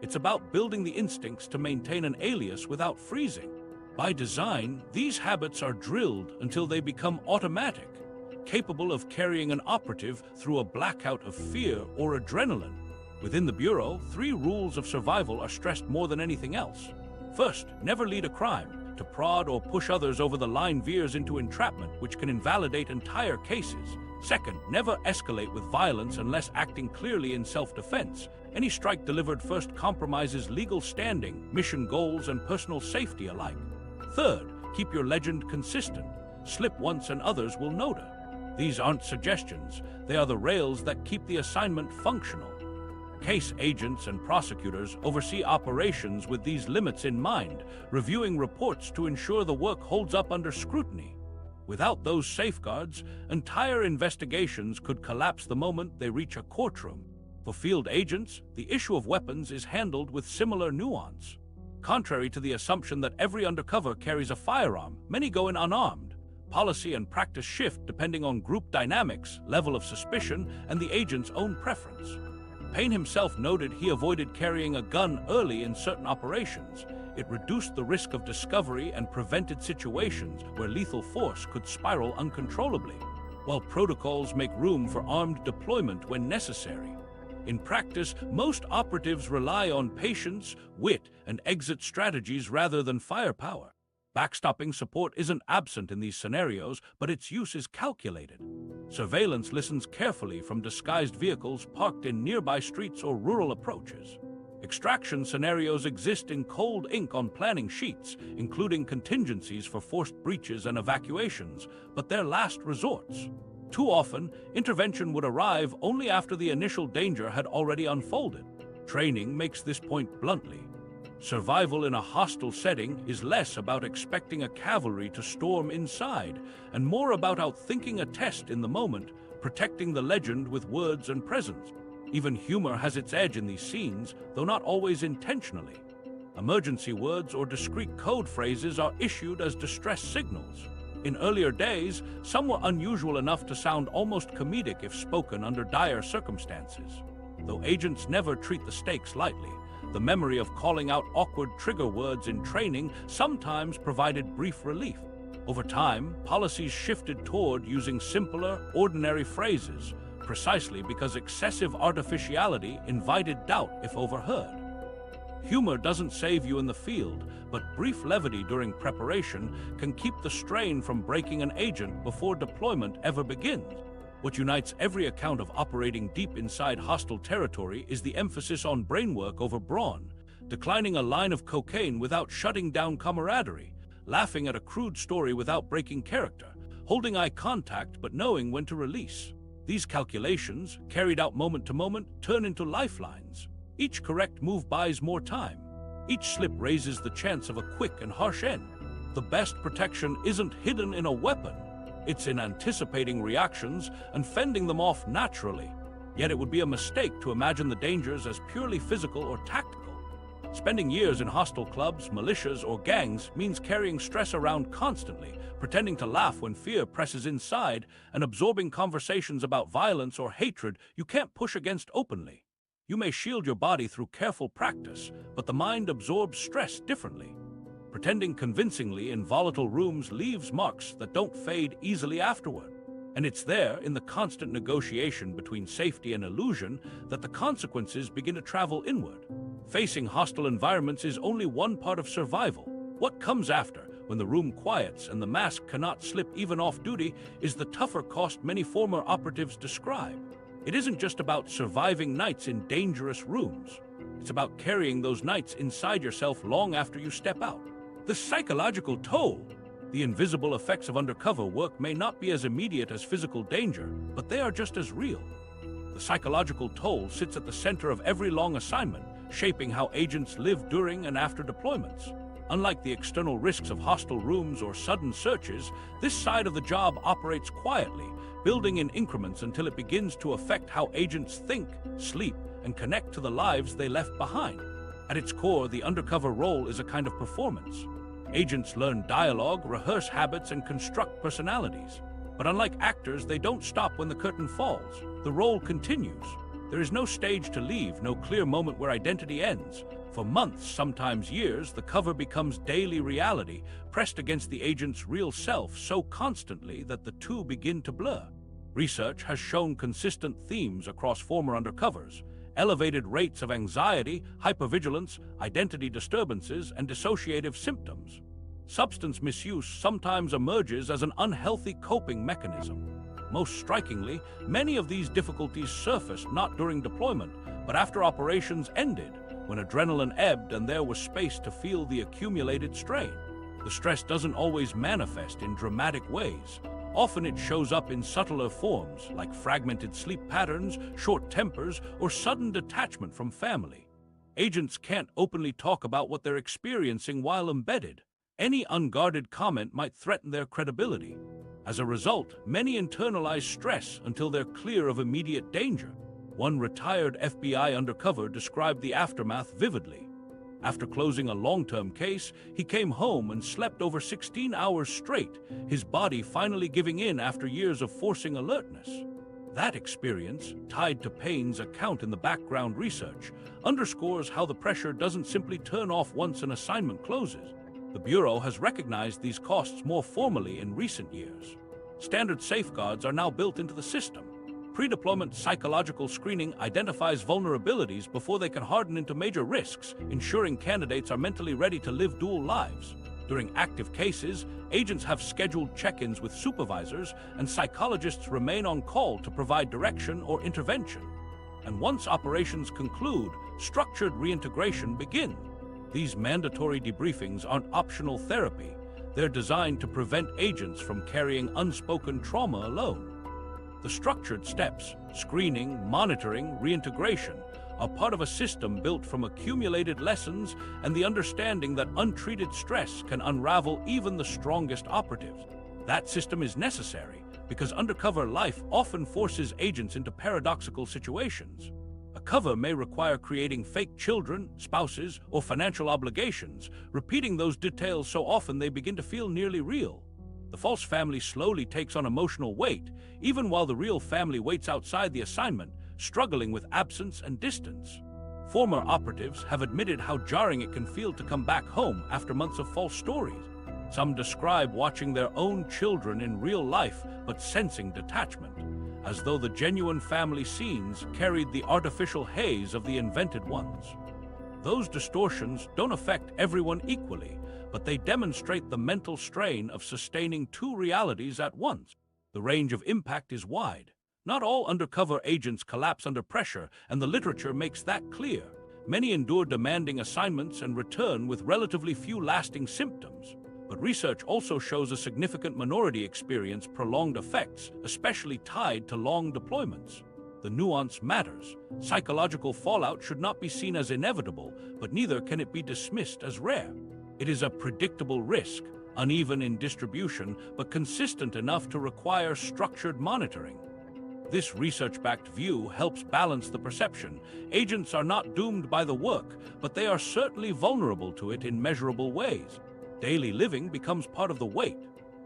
It's about building the instincts to maintain an alias without freezing. By design, these habits are drilled until they become automatic, capable of carrying an operative through a blackout of fear or adrenaline. Within the Bureau, 3 rules of survival are stressed more than anything else. First, never lead a crime. To prod or push others over the line veers into entrapment, which can invalidate entire cases. Second, never escalate with violence unless acting clearly in self-defense. Any strike delivered first compromises legal standing, mission goals, and personal safety alike. Third, keep your legend consistent. Slip once and others will notice. These aren't suggestions, they are the rails that keep the assignment functional. Case agents and prosecutors oversee operations with these limits in mind, reviewing reports to ensure the work holds up under scrutiny. Without those safeguards, entire investigations could collapse the moment they reach a courtroom. For field agents, the issue of weapons is handled with similar nuance. Contrary to the assumption that every undercover carries a firearm, many go in unarmed. policy and practice shift depending on group dynamics, level of suspicion, and the agent's own preference. Payne himself noted he avoided carrying a gun early in certain operations. It reduced the risk of discovery and prevented situations where lethal force could spiral uncontrollably, while protocols make room for armed deployment when necessary. In practice, most operatives rely on patience, wit, and exit strategies rather than firepower. Backstopping support isn't absent in these scenarios, but its use is calculated. Surveillance listens carefully from disguised vehicles parked in nearby streets or rural approaches. Extraction scenarios exist in cold ink on planning sheets, including contingencies for forced breaches and evacuations, but they're last resorts. Too often, intervention would arrive only after the initial danger had already unfolded. Training makes this point bluntly. Survival in a hostile setting is less about expecting a cavalry to storm inside, and more about outthinking a test in the moment, protecting the legend with words and presence. Even humor has its edge in these scenes, though not always intentionally. Emergency words or discrete code phrases are issued as distress signals. In earlier days, some were unusual enough to sound almost comedic if spoken under dire circumstances. Though agents never treat the stakes lightly, the memory of calling out awkward trigger words in training sometimes provided brief relief. Over time, policies shifted toward using simpler, ordinary phrases, precisely because excessive artificiality invited doubt if overheard. Humor doesn't save you in the field, but brief levity during preparation can keep the strain from breaking an agent before deployment ever begins. What unites every account of operating deep inside hostile territory is the emphasis on brainwork over brawn, declining a line of cocaine without shutting down camaraderie, laughing at a crude story without breaking character, holding eye contact but knowing when to release. These calculations, carried out moment to moment, turn into lifelines. Each correct move buys more time. Each slip raises the chance of a quick and harsh end. The best protection isn't hidden in a weapon. It's in anticipating reactions and fending them off naturally. Yet it would be a mistake to imagine the dangers as purely physical or tactical. Spending years in hostile clubs, militias, or gangs means carrying stress around constantly, pretending to laugh when fear presses inside, and absorbing conversations about violence or hatred you can't push against openly. You may shield your body through careful practice, but the mind absorbs stress differently. Pretending convincingly in volatile rooms leaves marks that don't fade easily afterward. And it's there, in the constant negotiation between safety and illusion, that the consequences begin to travel inward. Facing hostile environments is only one part of survival. What comes after, when the room quiets and the mask cannot slip even off duty, is the tougher cost many former operatives describe. It isn't just about surviving nights in dangerous rooms. It's about carrying those nights inside yourself long after you step out. The psychological toll. The invisible effects of undercover work may not be as immediate as physical danger, but they are just as real. The psychological toll sits at the center of every long assignment, shaping how agents live during and after deployments. Unlike the external risks of hostile rooms or sudden searches, this side of the job operates quietly, building in increments until it begins to affect how agents think, sleep, and connect to the lives they left behind. At its core, the undercover role is a kind of performance. Agents learn dialogue, rehearse habits, and construct personalities. But unlike actors, they don't stop when the curtain falls. The role continues. There is no stage to leave, no clear moment where identity ends. For months, sometimes years, the cover becomes daily reality, pressed against the agent's real self so constantly that the two begin to blur. Research has shown consistent themes across former undercovers: elevated rates of anxiety, hypervigilance, identity disturbances, and dissociative symptoms. Substance misuse sometimes emerges as an unhealthy coping mechanism. Most strikingly, many of these difficulties surfaced not during deployment, but after operations ended, when adrenaline ebbed and there was space to feel the accumulated strain. The stress doesn't always manifest in dramatic ways. Often it shows up in subtler forms, like fragmented sleep patterns, short tempers, or sudden detachment from family. Agents can't openly talk about what they're experiencing while embedded. Any unguarded comment might threaten their credibility. As a result, many internalize stress until they're clear of immediate danger. One retired FBI undercover described the aftermath vividly. After closing a long-term case, he came home and slept over 16 hours straight, his body finally giving in after years of forcing alertness. That experience, tied to Payne's account in the background research, underscores how the pressure doesn't simply turn off once an assignment closes. The Bureau has recognized these costs more formally in recent years. Standard safeguards are now built into the system. Pre-deployment psychological screening identifies vulnerabilities before they can harden into major risks, ensuring candidates are mentally ready to live dual lives. During active cases, agents have scheduled check-ins with supervisors, and psychologists remain on call to provide direction or intervention. And once operations conclude, structured reintegration begins. These mandatory debriefings aren't optional therapy. They're designed to prevent agents from carrying unspoken trauma alone. The structured steps, screening, monitoring, reintegration, are part of a system built from accumulated lessons and the understanding that untreated stress can unravel even the strongest operatives. That system is necessary because undercover life often forces agents into paradoxical situations. A cover may require creating fake children, spouses, or financial obligations, repeating those details so often they begin to feel nearly real. The false family slowly takes on emotional weight, even while the real family waits outside the assignment, struggling with absence and distance. Former operatives have admitted how jarring it can feel to come back home after months of false stories. Some describe watching their own children in real life but sensing detachment, as though the genuine family scenes carried the artificial haze of the invented ones. Those distortions don't affect everyone equally, but they demonstrate the mental strain of sustaining two realities at once. The range of impact is wide. Not all undercover agents collapse under pressure, and the literature makes that clear. Many endure demanding assignments and return with relatively few lasting symptoms. But research also shows a significant minority experience prolonged effects, especially tied to long deployments. The nuance matters. Psychological fallout should not be seen as inevitable, but neither can it be dismissed as rare. It is a predictable risk, uneven in distribution, but consistent enough to require structured monitoring. This research-backed view helps balance the perception. Agents are not doomed by the work, but they are certainly vulnerable to it in measurable ways. Daily living becomes part of the weight.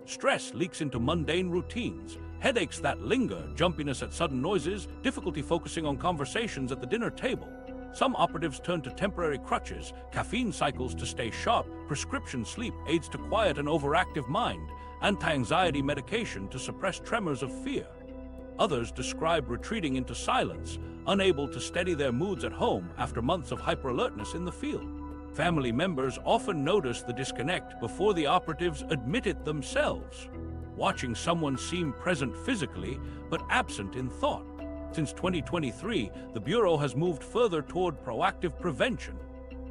Stress leaks into mundane routines. Headaches that linger, jumpiness at sudden noises, difficulty focusing on conversations at the dinner table. Some operatives turn to temporary crutches, caffeine cycles to stay sharp, prescription sleep aids to quiet an overactive mind, anti-anxiety medication to suppress tremors of fear. Others describe retreating into silence, unable to steady their moods at home after months of hyperalertness in the field. Family members often notice the disconnect before the operatives admit it themselves, watching someone seem present physically but absent in thought. Since 2023, the Bureau has moved further toward proactive prevention.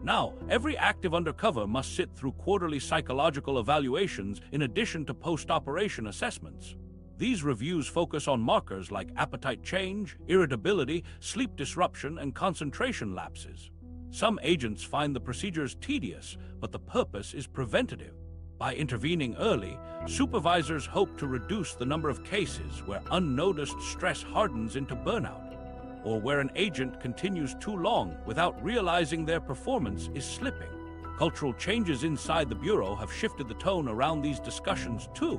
Now, every active undercover must sit through quarterly psychological evaluations in addition to post-operation assessments. These reviews focus on markers like appetite change, irritability, sleep disruption, and concentration lapses. Some agents find the procedures tedious, but the purpose is preventative. By intervening early, supervisors hope to reduce the number of cases where unnoticed stress hardens into burnout, or where an agent continues too long without realizing their performance is slipping. Cultural changes inside the Bureau have shifted the tone around these discussions too.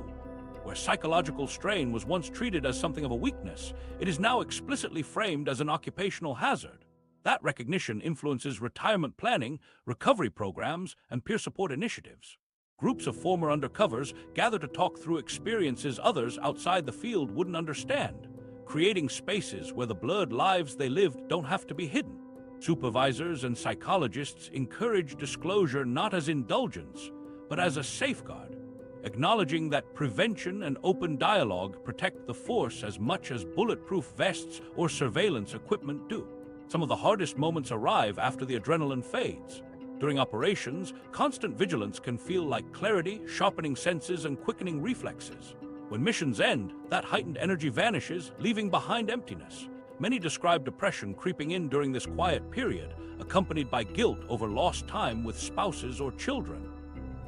Where psychological strain was once treated as something of a weakness, it is now explicitly framed as an occupational hazard. That recognition influences retirement planning, recovery programs, and peer support initiatives. Groups of former undercovers gather to talk through experiences others outside the field wouldn't understand, creating spaces where the blurred lives they lived don't have to be hidden. Supervisors and psychologists encourage disclosure not as indulgence, but as a safeguard, acknowledging that prevention and open dialogue protect the force as much as bulletproof vests or surveillance equipment do. Some of the hardest moments arrive after the adrenaline fades. During operations, constant vigilance can feel like clarity, sharpening senses, and quickening reflexes. When missions end, that heightened energy vanishes, leaving behind emptiness. Many describe depression creeping in during this quiet period, accompanied by guilt over lost time with spouses or children.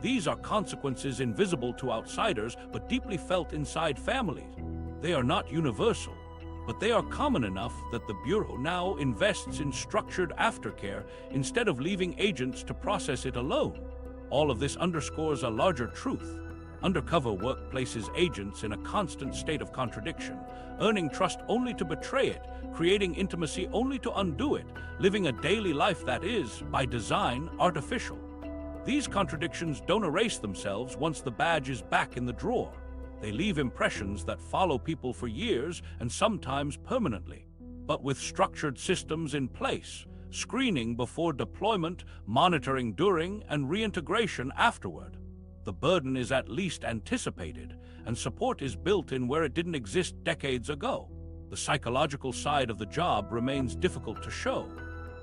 These are consequences invisible to outsiders, but deeply felt inside families. They are not universal. but they are common enough that the Bureau now invests in structured aftercare instead of leaving agents to process it alone. All of this underscores a larger truth. Undercover work places agents in a constant state of contradiction, earning trust only to betray it, creating intimacy only to undo it, living a daily life that is, by design, artificial. These contradictions don't erase themselves once the badge is back in the drawer. They leave impressions that follow people for years and sometimes permanently. But with structured systems in place, screening before deployment, monitoring during, and reintegration afterward, the burden is at least anticipated, and support is built in where it didn't exist decades ago. The psychological side of the job remains difficult to show.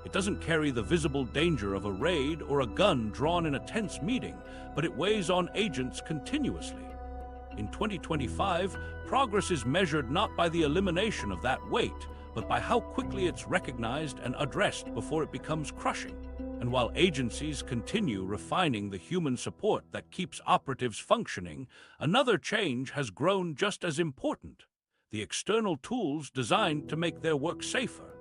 It doesn't carry the visible danger of a raid or a gun drawn in a tense meeting, but it weighs on agents continuously. In 2025, progress is measured not by the elimination of that weight, but by how quickly it's recognized and addressed before it becomes crushing. And while agencies continue refining the human support that keeps operatives functioning, another change has grown just as important: the external tools designed to make their work safer.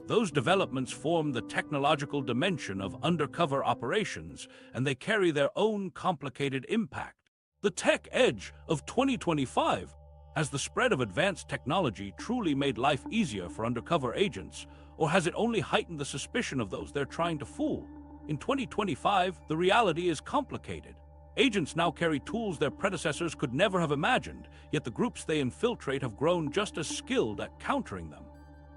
Those developments form the technological dimension of undercover operations, and they carry their own complicated impact. The tech edge of 2025. Has the spread of advanced technology truly made life easier for undercover agents, or has it only heightened the suspicion of those they're trying to fool? In 2025, the reality is complicated. Agents now carry tools their predecessors could never have imagined, yet the groups they infiltrate have grown just as skilled at countering them.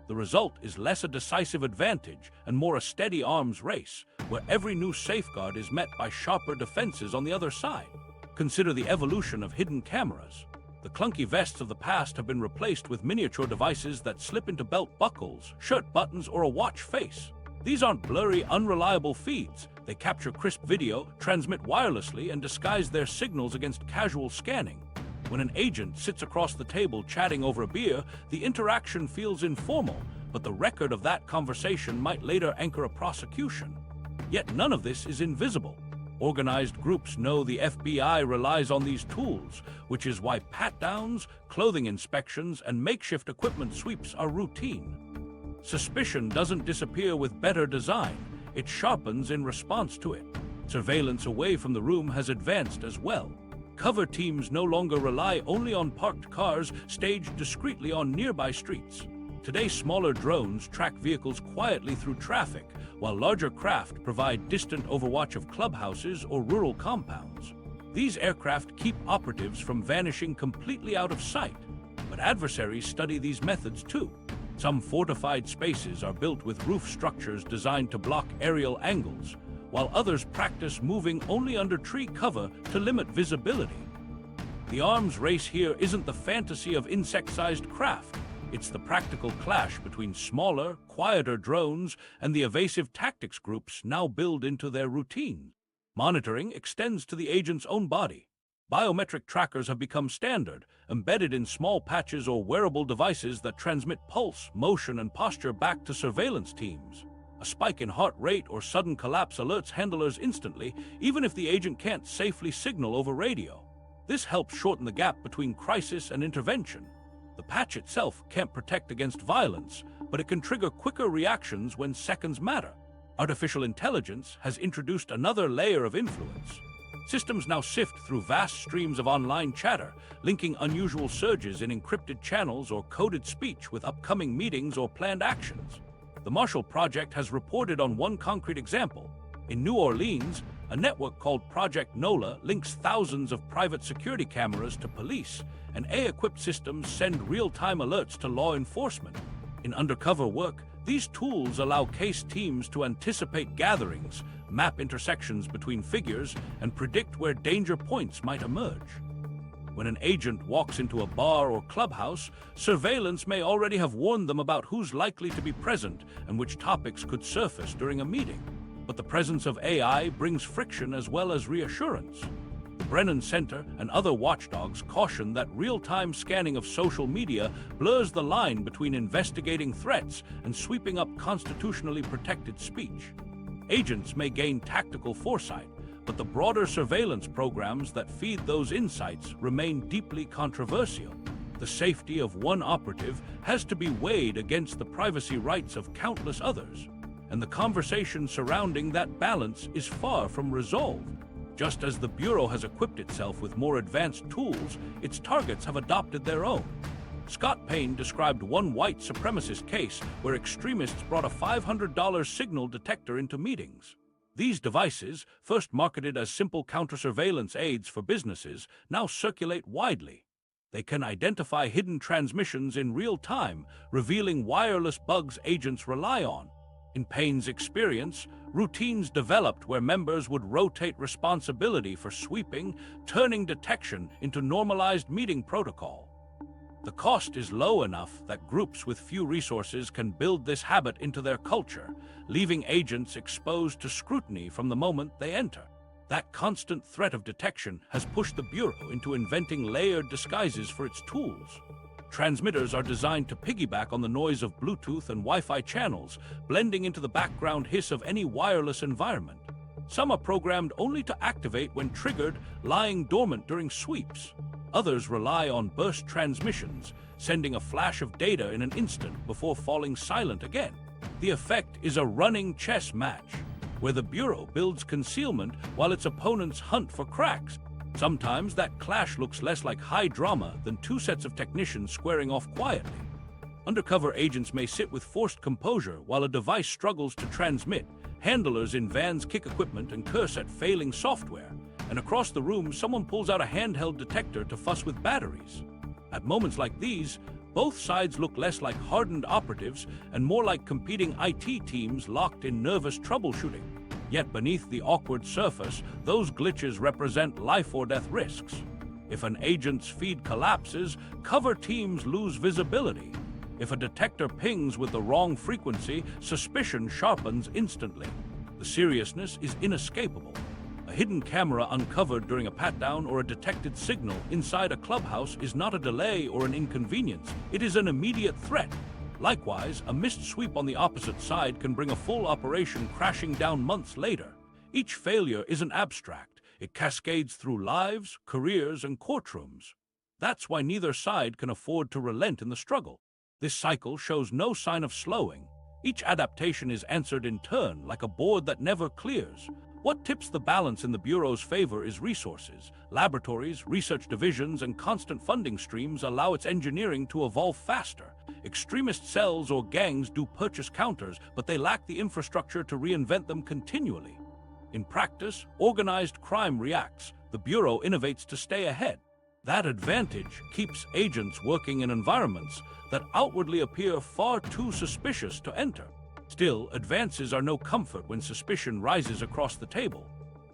The result is less a decisive advantage and more a steady arms race, where every new safeguard is met by sharper defenses on the other side. Consider the evolution of hidden cameras. The clunky vests of the past have been replaced with miniature devices that slip into belt buckles, shirt buttons, or a watch face. These aren't blurry, unreliable feeds. They capture crisp video, transmit wirelessly, and disguise their signals against casual scanning. When an agent sits across the table chatting over a beer, the interaction feels informal, but the record of that conversation might later anchor a prosecution. Yet none of this is invisible. Organized groups know the FBI relies on these tools, which is why pat-downs, clothing inspections, and makeshift equipment sweeps are routine. Suspicion doesn't disappear with better design. It sharpens in response to it. Surveillance away from the room has advanced as well. Cover teams no longer rely only on parked cars staged discreetly on nearby streets. Today, smaller drones track vehicles quietly through traffic, while larger craft provide distant overwatch of clubhouses or rural compounds. These aircraft keep operatives from vanishing completely out of sight, but adversaries study these methods too. Some fortified spaces are built with roof structures designed to block aerial angles, while others practice moving only under tree cover to limit visibility. The arms race here isn't the fantasy of insect-sized craft. It's the practical clash between smaller, quieter drones and the evasive tactics groups now built into their routine. Monitoring extends to the agent's own body. Biometric trackers have become standard, embedded in small patches or wearable devices that transmit pulse, motion, and posture back to surveillance teams. A spike in heart rate or sudden collapse alerts handlers instantly, even if the agent can't safely signal over radio. This helps shorten the gap between crisis and intervention. The patch itself can't protect against violence, but it can trigger quicker reactions when seconds matter. Artificial intelligence has introduced another layer of influence. Systems now sift through vast streams of online chatter, linking unusual surges in encrypted channels or coded speech with upcoming meetings or planned actions. The Marshall Project has reported on one concrete example. In New Orleans, a network called Project NOLA links thousands of private security cameras to police, and AI-equipped systems send real-time alerts to law enforcement. In undercover work, these tools allow case teams to anticipate gatherings, map intersections between figures, and predict where danger points might emerge. When an agent walks into a bar or clubhouse, surveillance may already have warned them about who's likely to be present and which topics could surface during a meeting. But the presence of AI brings friction as well as reassurance. The Brennan Center and other watchdogs caution that real-time scanning of social media blurs the line between investigating threats and sweeping up constitutionally protected speech. Agents may gain tactical foresight, but the broader surveillance programs that feed those insights remain deeply controversial. The safety of one operative has to be weighed against the privacy rights of countless others, and the conversation surrounding that balance is far from resolved. Just as the Bureau has equipped itself with more advanced tools, its targets have adopted their own. Scott Payne described one white supremacist case where extremists brought a $500 signal detector into meetings. These devices, first marketed as simple counter-surveillance aids for businesses, now circulate widely. They can identify hidden transmissions in real time, revealing wireless bugs agents rely on. In Payne's experience, routines developed where members would rotate responsibility for sweeping, turning detection into normalized meeting protocol. The cost is low enough that groups with few resources can build this habit into their culture, leaving agents exposed to scrutiny from the moment they enter. That constant threat of detection has pushed the Bureau into inventing layered disguises for its tools. Transmitters are designed to piggyback on the noise of Bluetooth and Wi-Fi channels, blending into the background hiss of any wireless environment. Some are programmed only to activate when triggered, lying dormant during sweeps. Others rely on burst transmissions, sending a flash of data in an instant before falling silent again. The effect is a running chess match, where the Bureau builds concealment while its opponents hunt for cracks. Sometimes that clash looks less like high drama than two sets of technicians squaring off quietly. Undercover agents may sit with forced composure while a device struggles to transmit. Handlers in vans kick equipment and curse at failing software. And across the room, someone pulls out a handheld detector to fuss with batteries. At moments like these, both sides look less like hardened operatives and more like competing IT teams locked in nervous troubleshooting. Yet beneath the awkward surface, those glitches represent life-or-death risks. If an agent's feed collapses, cover teams lose visibility. If a detector pings with the wrong frequency, suspicion sharpens instantly. The seriousness is inescapable. A hidden camera uncovered during a pat-down or a detected signal inside a clubhouse is not a delay or an inconvenience. It is an immediate threat. Likewise, a missed sweep on the opposite side can bring a full operation crashing down months later. Each failure isn't abstract. It cascades through lives, careers, and courtrooms. That's why neither side can afford to relent in the struggle. This cycle shows no sign of slowing. Each adaptation is answered in turn, like a board that never clears. What tips the balance in the Bureau's favor is resources. Laboratories, research divisions, and constant funding streams allow its engineering to evolve faster. Extremist cells or gangs do purchase counters, but they lack the infrastructure to reinvent them continually. In practice, organized crime reacts. The Bureau innovates to stay ahead. That advantage keeps agents working in environments that outwardly appear far too suspicious to enter. Still, advances are no comfort when suspicion rises across the table.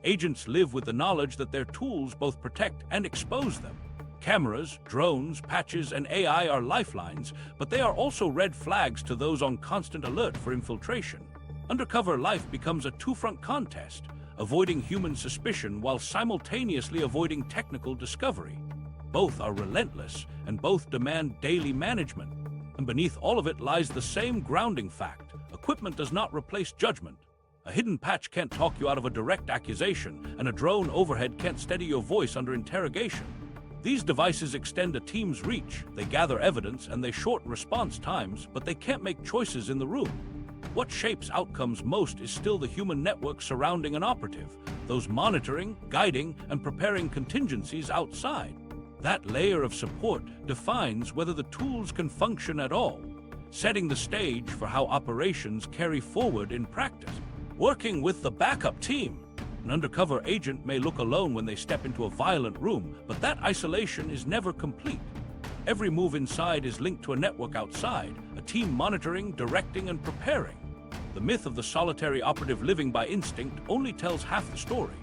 Agents live with the knowledge that their tools both protect and expose them. Cameras, drones, patches, and AI are lifelines, but they are also red flags to those on constant alert for infiltration. Undercover life becomes a two-front contest, avoiding human suspicion while simultaneously avoiding technical discovery. Both are relentless, and both demand daily management. And beneath all of it lies the same grounding fact. Equipment does not replace judgment. A hidden patch can't talk you out of a direct accusation, and a drone overhead can't steady your voice under interrogation. These devices extend a team's reach, they gather evidence, and they shorten response times, but they can't make choices in the room. What shapes outcomes most is still the human network surrounding an operative, those monitoring, guiding, and preparing contingencies outside. That layer of support defines whether the tools can function at all, setting the stage for how operations carry forward in practice. Working with the backup team. An undercover agent may look alone when they step into a violent room, but that isolation is never complete. Every move inside is linked to a network outside, a team monitoring, directing, and preparing. The myth of the solitary operative living by instinct only tells half the story.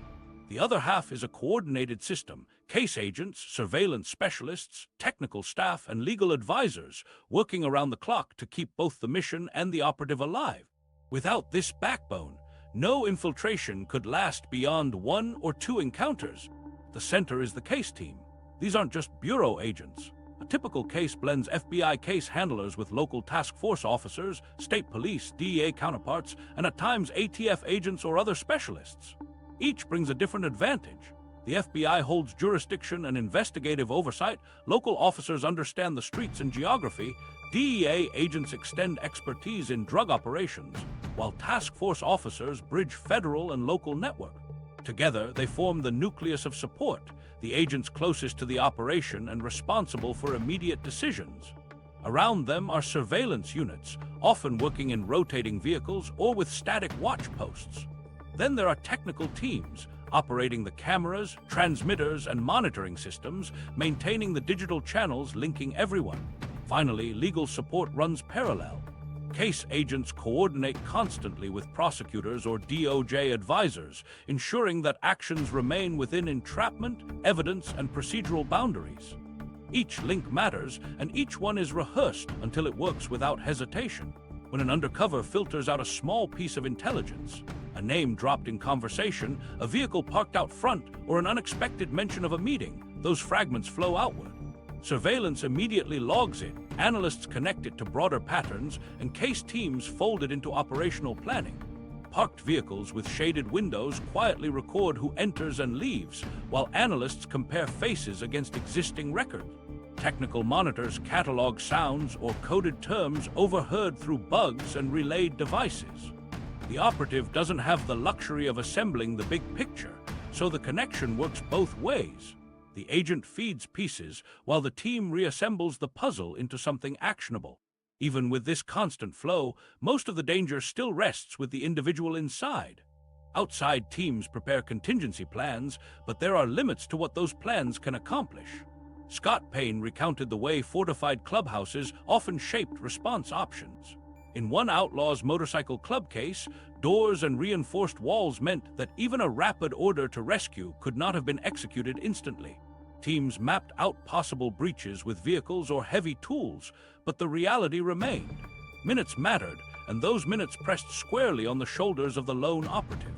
The other half is a coordinated system, case agents, surveillance specialists, technical staff, and legal advisors working around the clock to keep both the mission and the operative alive. Without this backbone, no infiltration could last beyond 1 or 2 encounters. The center is the case team. These aren't just bureau agents. A typical case blends FBI case handlers with local task force officers, state police, DEA counterparts, and at times ATF agents or other specialists. Each brings a different advantage. The FBI holds jurisdiction and investigative oversight, local officers understand the streets and geography, DEA agents extend expertise in drug operations, while task force officers bridge federal and local networks. Together, they form the nucleus of support, the agents closest to the operation and responsible for immediate decisions. Around them are surveillance units, often working in rotating vehicles or with static watch posts. Then there are technical teams, operating the cameras, transmitters, and monitoring systems, maintaining the digital channels linking everyone. Finally, legal support runs parallel. Case agents coordinate constantly with prosecutors or DOJ advisors, ensuring that actions remain within entrapment, evidence, and procedural boundaries. Each link matters, and each one is rehearsed until it works without hesitation. When an undercover filters out a small piece of intelligence, a name dropped in conversation, a vehicle parked out front, or an unexpected mention of a meeting, those fragments flow outward. Surveillance immediately logs it, analysts connect it to broader patterns, and case teams fold it into operational planning. Parked vehicles with shaded windows quietly record who enters and leaves, while analysts compare faces against existing records. Technical monitors catalog sounds or coded terms overheard through bugs and relayed devices. The operative doesn't have the luxury of assembling the big picture, so the connection works both ways. The agent feeds pieces, while the team reassembles the puzzle into something actionable. Even with this constant flow, most of the danger still rests with the individual inside. Outside teams prepare contingency plans, but there are limits to what those plans can accomplish. Scott Payne recounted the way fortified clubhouses often shaped response options. In one outlaw's motorcycle club case, doors and reinforced walls meant that even a rapid order to rescue could not have been executed instantly. Teams mapped out possible breaches with vehicles or heavy tools, but the reality remained. Minutes mattered, and those minutes pressed squarely on the shoulders of the lone operative.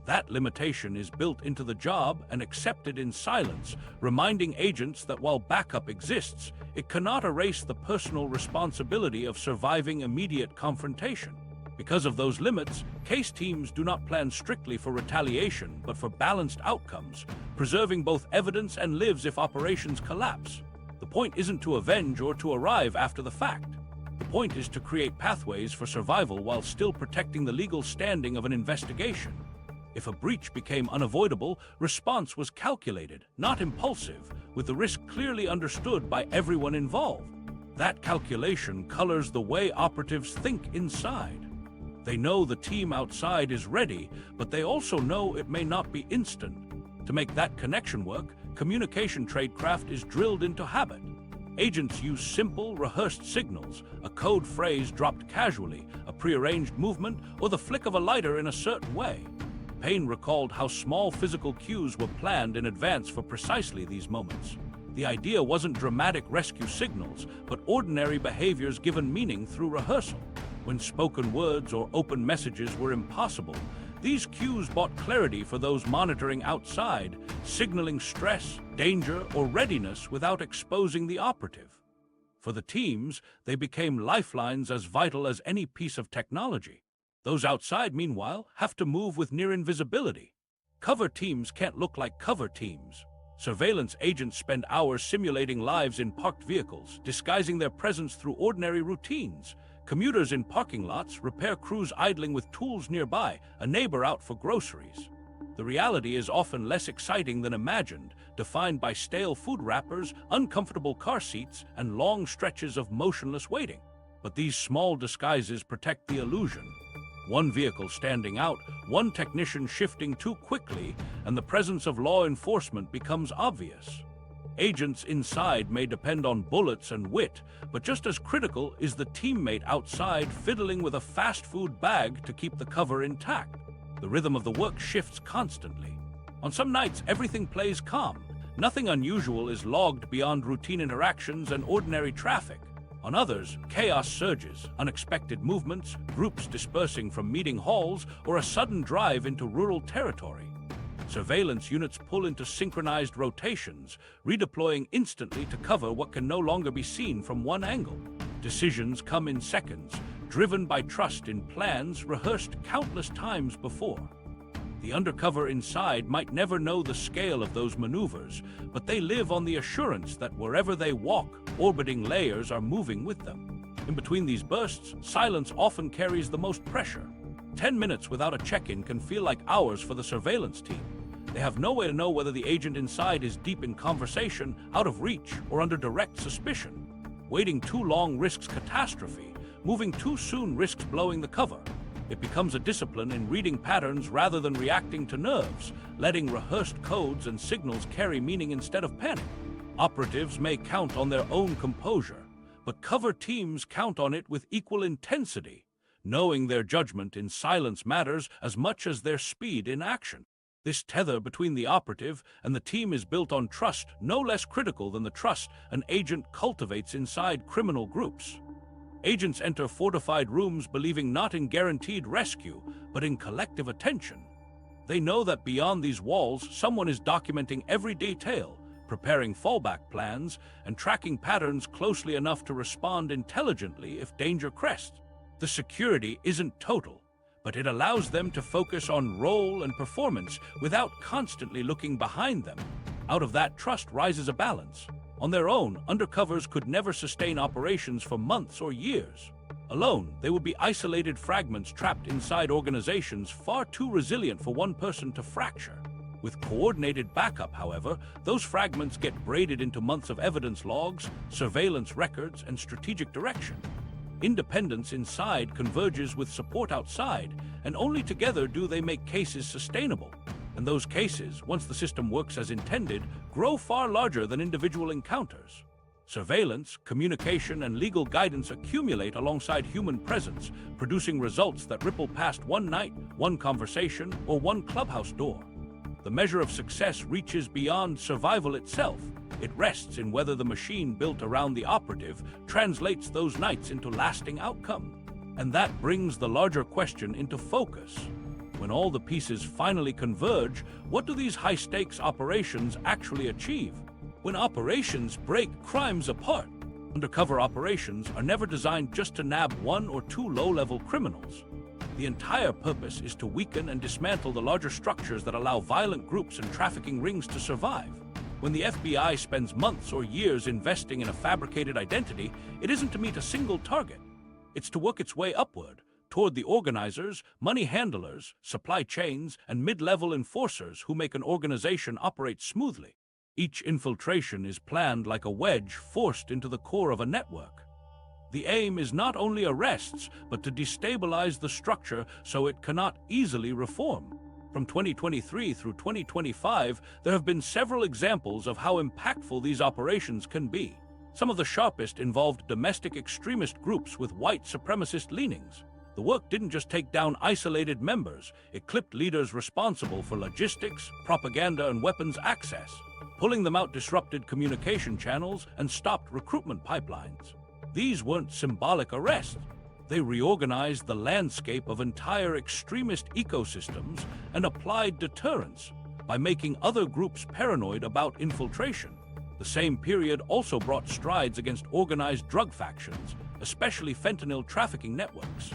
That limitation is built into the job and accepted in silence, reminding agents that while backup exists, it cannot erase the personal responsibility of surviving immediate confrontation. Because of those limits, case teams do not plan strictly for retaliation, but for balanced outcomes, preserving both evidence and lives if operations collapse. The point isn't to avenge or to arrive after the fact. The point is to create pathways for survival while still protecting the legal standing of an investigation. If a breach became unavoidable, response was calculated, not impulsive, with the risk clearly understood by everyone involved. That calculation colors the way operatives think inside. They know the team outside is ready, but they also know it may not be instant. To make that connection work, communication tradecraft is drilled into habit. Agents use simple, rehearsed signals, a code phrase dropped casually, a prearranged movement, or the flick of a lighter in a certain way. Payne recalled how small physical cues were planned in advance for precisely these moments. The idea wasn't dramatic rescue signals, but ordinary behaviors given meaning through rehearsal. When spoken words or open messages were impossible, these cues brought clarity for those monitoring outside, signaling stress, danger, or readiness without exposing the operative. For the teams, they became lifelines as vital as any piece of technology. Those outside, meanwhile, have to move with near invisibility. Cover teams can't look like cover teams. Surveillance agents spend hours simulating lives in parked vehicles, disguising their presence through ordinary routines. Commuters in parking lots, repair crews idling with tools nearby, a neighbor out for groceries. The reality is often less exciting than imagined, defined by stale food wrappers, uncomfortable car seats, and long stretches of motionless waiting. But these small disguises protect the illusion. One vehicle standing out, one technician shifting too quickly, and the presence of law enforcement becomes obvious. Agents inside may depend on bullets and wit, but just as critical is the teammate outside fiddling with a fast food bag to keep the cover intact. The rhythm of the work shifts constantly. On some nights, everything plays calm. Nothing unusual is logged beyond routine interactions and ordinary traffic. On others, chaos surges, unexpected movements, groups dispersing from meeting halls, or a sudden drive into rural territory. Surveillance units pull into synchronized rotations, redeploying instantly to cover what can no longer be seen from one angle. Decisions come in seconds, driven by trust in plans rehearsed countless times before. The undercover inside might never know the scale of those maneuvers, but they live on the assurance that wherever they walk, orbiting layers are moving with them. In between these bursts, silence often carries the most pressure. 10 minutes without a check-in can feel like hours for the surveillance team. They have no way to know whether the agent inside is deep in conversation, out of reach, or under direct suspicion. Waiting too long risks catastrophe. Moving too soon risks blowing the cover. It becomes a discipline in reading patterns rather than reacting to nerves, letting rehearsed codes and signals carry meaning instead of panic. Operatives may count on their own composure, but cover teams count on it with equal intensity, knowing their judgment in silence matters as much as their speed in action. This tether between the operative and the team is built on trust, no less critical than the trust an agent cultivates inside criminal groups. Agents enter fortified rooms believing not in guaranteed rescue, but in collective attention. They know that beyond these walls, someone is documenting every detail, preparing fallback plans, and tracking patterns closely enough to respond intelligently if danger crests. The security isn't total, but it allows them to focus on role and performance without constantly looking behind them. Out of that trust rises a balance. On their own, undercovers could never sustain operations for months or years. Alone, they would be isolated fragments trapped inside organizations far too resilient for one person to fracture. With coordinated backup, however, those fragments get braided into months of evidence logs, surveillance records, and strategic direction. Independence inside converges with support outside, and only together do they make cases sustainable. And those cases, once the system works as intended, grow far larger than individual encounters. Surveillance, communication, and legal guidance accumulate alongside human presence, producing results that ripple past one night, one conversation, or one clubhouse door. The measure of success reaches beyond survival itself. It rests in whether the machine built around the operative translates those nights into lasting outcome. And that brings the larger question into focus. When all the pieces finally converge, what do these high-stakes operations actually achieve? When operations break crimes apart, undercover operations are never designed just to nab one or two low-level criminals. The entire purpose is to weaken and dismantle the larger structures that allow violent groups and trafficking rings to survive. When the FBI spends months or years investing in a fabricated identity, it isn't to meet a single target. It's to work its way upward, toward the organizers, money handlers, supply chains, and mid-level enforcers who make an organization operate smoothly. Each infiltration is planned like a wedge forced into the core of a network. The aim is not only arrests, but to destabilize the structure so it cannot easily reform. From 2023 through 2025, there have been several examples of how impactful these operations can be. Some of the sharpest involved domestic extremist groups with white supremacist leanings. The work didn't just take down isolated members, it clipped leaders responsible for logistics, propaganda, and weapons access. Pulling them out disrupted communication channels and stopped recruitment pipelines. These weren't symbolic arrests. They reorganized the landscape of entire extremist ecosystems and applied deterrence by making other groups paranoid about infiltration. The same period also brought strides against organized drug factions, especially fentanyl trafficking networks.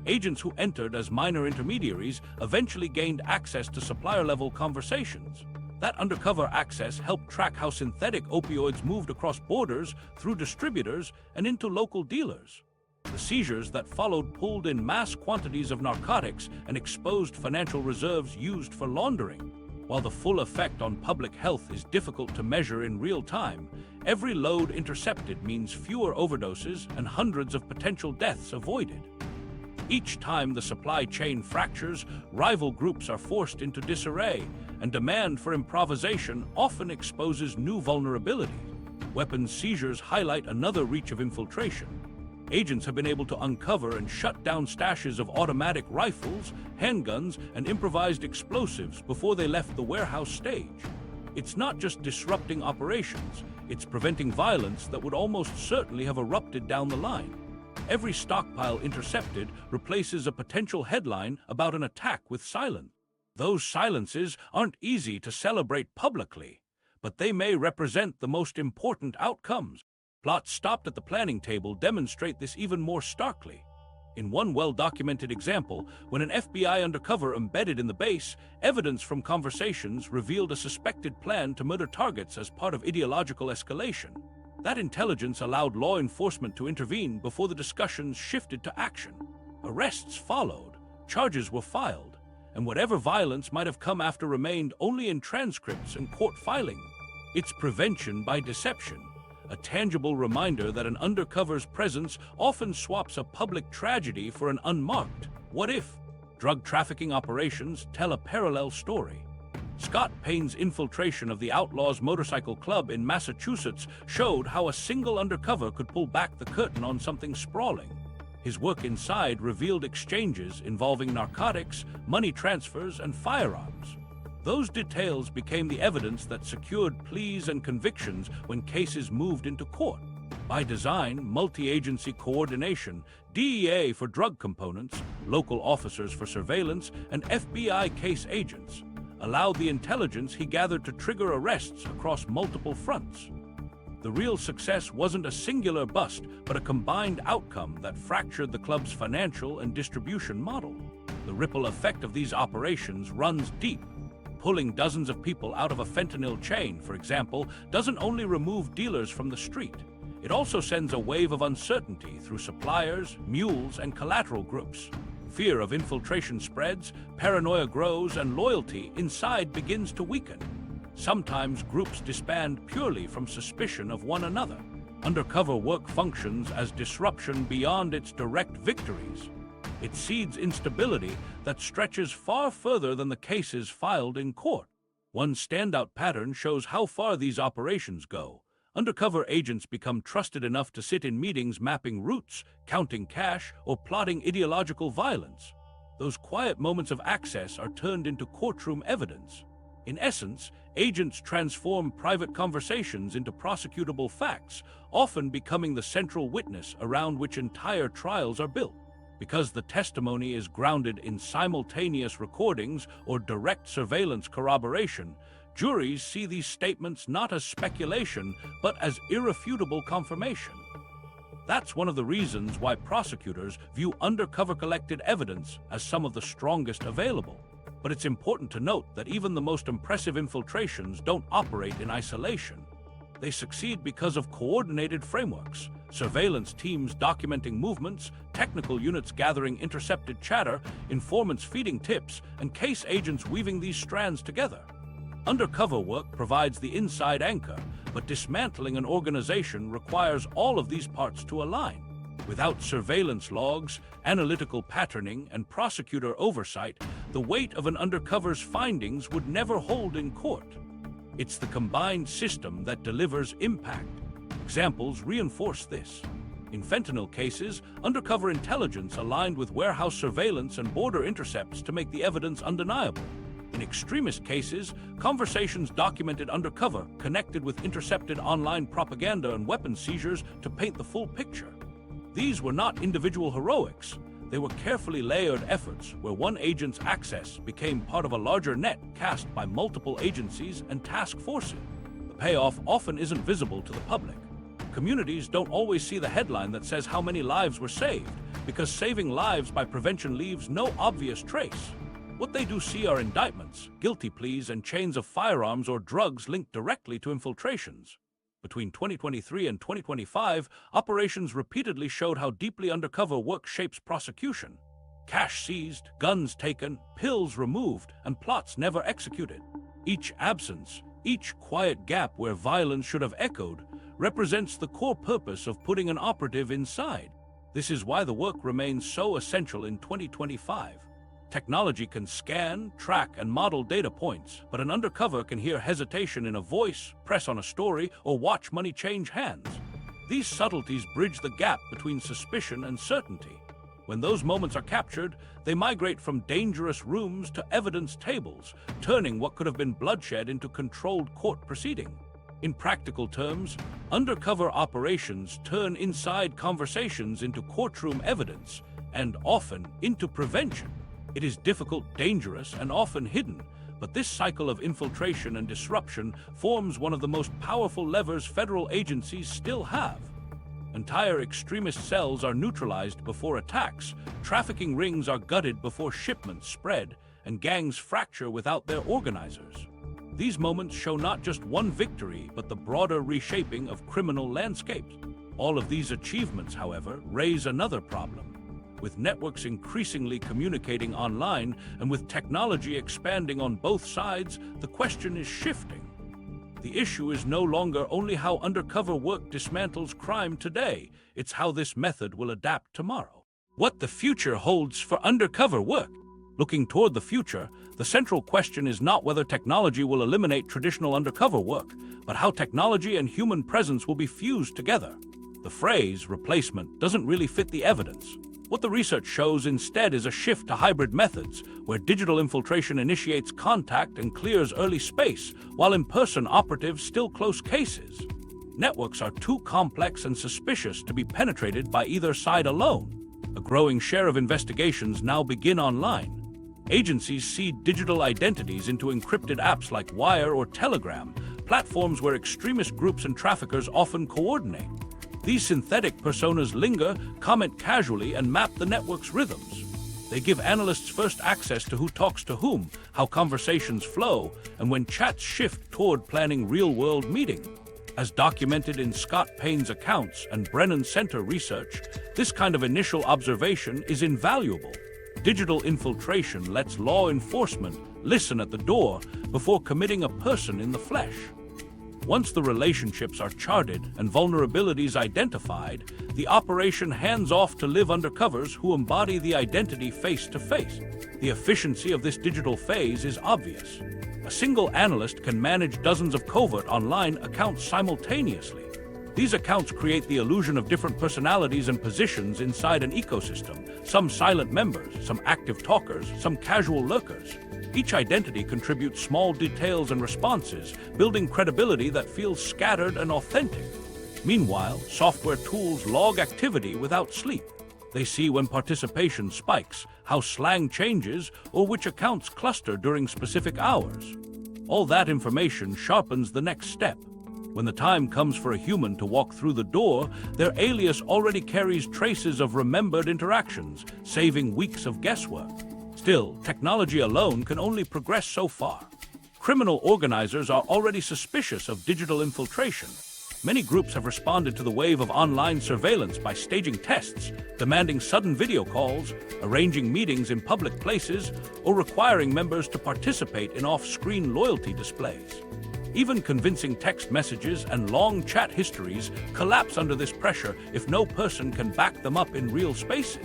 Agents who entered as minor intermediaries eventually gained access to supplier-level conversations. That undercover access helped track how synthetic opioids moved across borders, through distributors, and into local dealers. The seizures that followed pulled in mass quantities of narcotics and exposed financial reserves used for laundering. While the full effect on public health is difficult to measure in real time, every load intercepted means fewer overdoses and hundreds of potential deaths avoided. Each time the supply chain fractures, rival groups are forced into disarray, and demand for improvisation often exposes new vulnerabilities. Weapons seizures highlight another reach of infiltration. Agents have been able to uncover and shut down stashes of automatic rifles, handguns, and improvised explosives before they left the warehouse stage. It's not just disrupting operations, it's preventing violence that would almost certainly have erupted down the line. Every stockpile intercepted replaces a potential headline about an attack with silence. Those silences aren't easy to celebrate publicly, but they may represent the most important outcomes. Plots stopped at the planning table demonstrate this even more starkly. In one well-documented example, when an FBI undercover embedded in the base, evidence from conversations revealed a suspected plan to murder targets as part of ideological escalation. That intelligence allowed law enforcement to intervene before the discussions shifted to action. Arrests followed, charges were filed, and whatever violence might have come after remained only in transcripts and court filing. It's prevention by deception, a tangible reminder that an undercover's presence often swaps a public tragedy for an unmarked what if. Drug trafficking operations tell a parallel story. Scott Payne's infiltration of the Outlaws Motorcycle Club in Massachusetts showed how a single undercover could pull back the curtain on something sprawling. His work inside revealed exchanges involving narcotics, money transfers, and firearms. Those details became the evidence that secured pleas and convictions when cases moved into court. By design, multi-agency coordination, DEA for drug components, local officers for surveillance, and FBI case agents allowed the intelligence he gathered to trigger arrests across multiple fronts. The real success wasn't a singular bust, but a combined outcome that fractured the club's financial and distribution model. The ripple effect of these operations runs deep. Pulling dozens of people out of a fentanyl chain, for example, doesn't only remove dealers from the street. It also sends a wave of uncertainty through suppliers, mules, and collateral groups. Fear of infiltration spreads, paranoia grows, and loyalty inside begins to weaken. Sometimes groups disband purely from suspicion of one another. Undercover work functions as disruption beyond its direct victories. It seeds instability that stretches far further than the cases filed in court. One standout pattern shows how far these operations go. Undercover agents become trusted enough to sit in meetings mapping routes, counting cash, or plotting ideological violence. Those quiet moments of access are turned into courtroom evidence. In essence, agents transform private conversations into prosecutable facts, often becoming the central witness around which entire trials are built. Because the testimony is grounded in simultaneous recordings or direct surveillance corroboration, juries see these statements not as speculation, but as irrefutable confirmation. That's one of the reasons why prosecutors view undercover collected evidence as some of the strongest available. But it's important to note that even the most impressive infiltrations don't operate in isolation. They succeed because of coordinated frameworks, surveillance teams documenting movements, technical units gathering intercepted chatter, informants feeding tips, and case agents weaving these strands together. Undercover work provides the inside anchor, but dismantling an organization requires all of these parts to align. Without surveillance logs, analytical patterning, and prosecutor oversight, the weight of an undercover's findings would never hold in court. It's the combined system that delivers impact. Examples reinforce this. In fentanyl cases, undercover intelligence aligned with warehouse surveillance and border intercepts to make the evidence undeniable. In extremist cases, conversations documented undercover connected with intercepted online propaganda and weapons seizures to paint the full picture. These were not individual heroics. They were carefully layered efforts where one agent's access became part of a larger net cast by multiple agencies and task forces. The payoff often isn't visible to the public. Communities don't always see the headline that says how many lives were saved, because saving lives by prevention leaves no obvious trace. What they do see are indictments, guilty pleas, and chains of firearms or drugs linked directly to infiltrations. Between 2023 and 2025, operations repeatedly showed how deeply undercover work shapes prosecution. Cash seized, guns taken, pills removed, and plots never executed. Each absence, each quiet gap where violence should have echoed, represents the core purpose of putting an operative inside. This is why the work remains so essential in 2025. Technology can scan, track, and model data points, but an undercover can hear hesitation in a voice, press on a story, or watch money change hands. These subtleties bridge the gap between suspicion and certainty. When those moments are captured, they migrate from dangerous rooms to evidence tables, turning what could have been bloodshed into controlled court proceeding. In practical terms, undercover operations turn inside conversations into courtroom evidence, and often into prevention. It is difficult, dangerous, and often hidden, but this cycle of infiltration and disruption forms one of the most powerful levers federal agencies still have. Entire extremist cells are neutralized before attacks, trafficking rings are gutted before shipments spread, and gangs fracture without their organizers. These moments show not just one victory, but the broader reshaping of criminal landscapes. All of these achievements, however, raise another problem. With networks increasingly communicating online and with technology expanding on both sides, the question is shifting. The issue is no longer only how undercover work dismantles crime today, it's how this method will adapt tomorrow. What the future holds for undercover work. Looking toward the future, the central question is not whether technology will eliminate traditional undercover work, but how technology and human presence will be fused together. The phrase replacement doesn't really fit the evidence. What the research shows instead is a shift to hybrid methods, where digital infiltration initiates contact and clears early space, while in-person operatives still close cases. Networks are too complex and suspicious to be penetrated by either side alone. A growing share of investigations now begin online. Agencies seed digital identities into encrypted apps like Wire or Telegram, platforms where extremist groups and traffickers often coordinate. These synthetic personas linger, comment casually, and map the network's rhythms. They give analysts first access to who talks to whom, how conversations flow, and when chats shift toward planning real-world meetings. As documented in Scott Payne's accounts and Brennan Center research, this kind of initial observation is invaluable. Digital infiltration lets law enforcement listen at the door before committing a person in the flesh. Once the relationships are charted and vulnerabilities identified, the operation hands off to live undercovers who embody the identity face to face. The efficiency of this digital phase is obvious. A single analyst can manage dozens of covert online accounts simultaneously. These accounts create the illusion of different personalities and positions inside an ecosystem, some silent members, some active talkers, some casual lurkers. Each identity contributes small details and responses, building credibility that feels scattered and authentic. Meanwhile, software tools log activity without sleep. They see when participation spikes, how slang changes, or which accounts cluster during specific hours. All that information sharpens the next step. When the time comes for a human to walk through the door, their alias already carries traces of remembered interactions, saving weeks of guesswork. Still, technology alone can only progress so far. Criminal organizers are already suspicious of digital infiltration. Many groups have responded to the wave of online surveillance by staging tests, demanding sudden video calls, arranging meetings in public places, or requiring members to participate in off-screen loyalty displays. Even convincing text messages and long chat histories collapse under this pressure if no person can back them up in real spaces.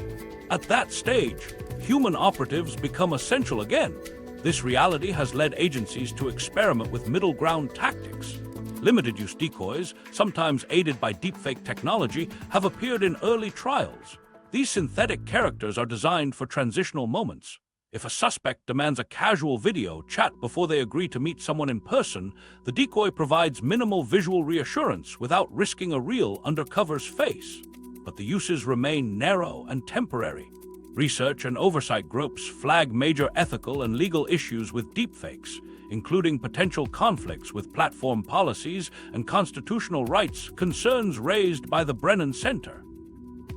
At that stage, human operatives become essential again. This reality has led agencies to experiment with middle ground tactics. Limited-use decoys, sometimes aided by deepfake technology, have appeared in early trials. These synthetic characters are designed for transitional moments. If a suspect demands a casual video chat before they agree to meet someone in person, the decoy provides minimal visual reassurance without risking a real undercover's face. But the uses remain narrow and temporary. Research and oversight groups flag major ethical and legal issues with deepfakes, including potential conflicts with platform policies and constitutional rights concerns raised by the Brennan Center.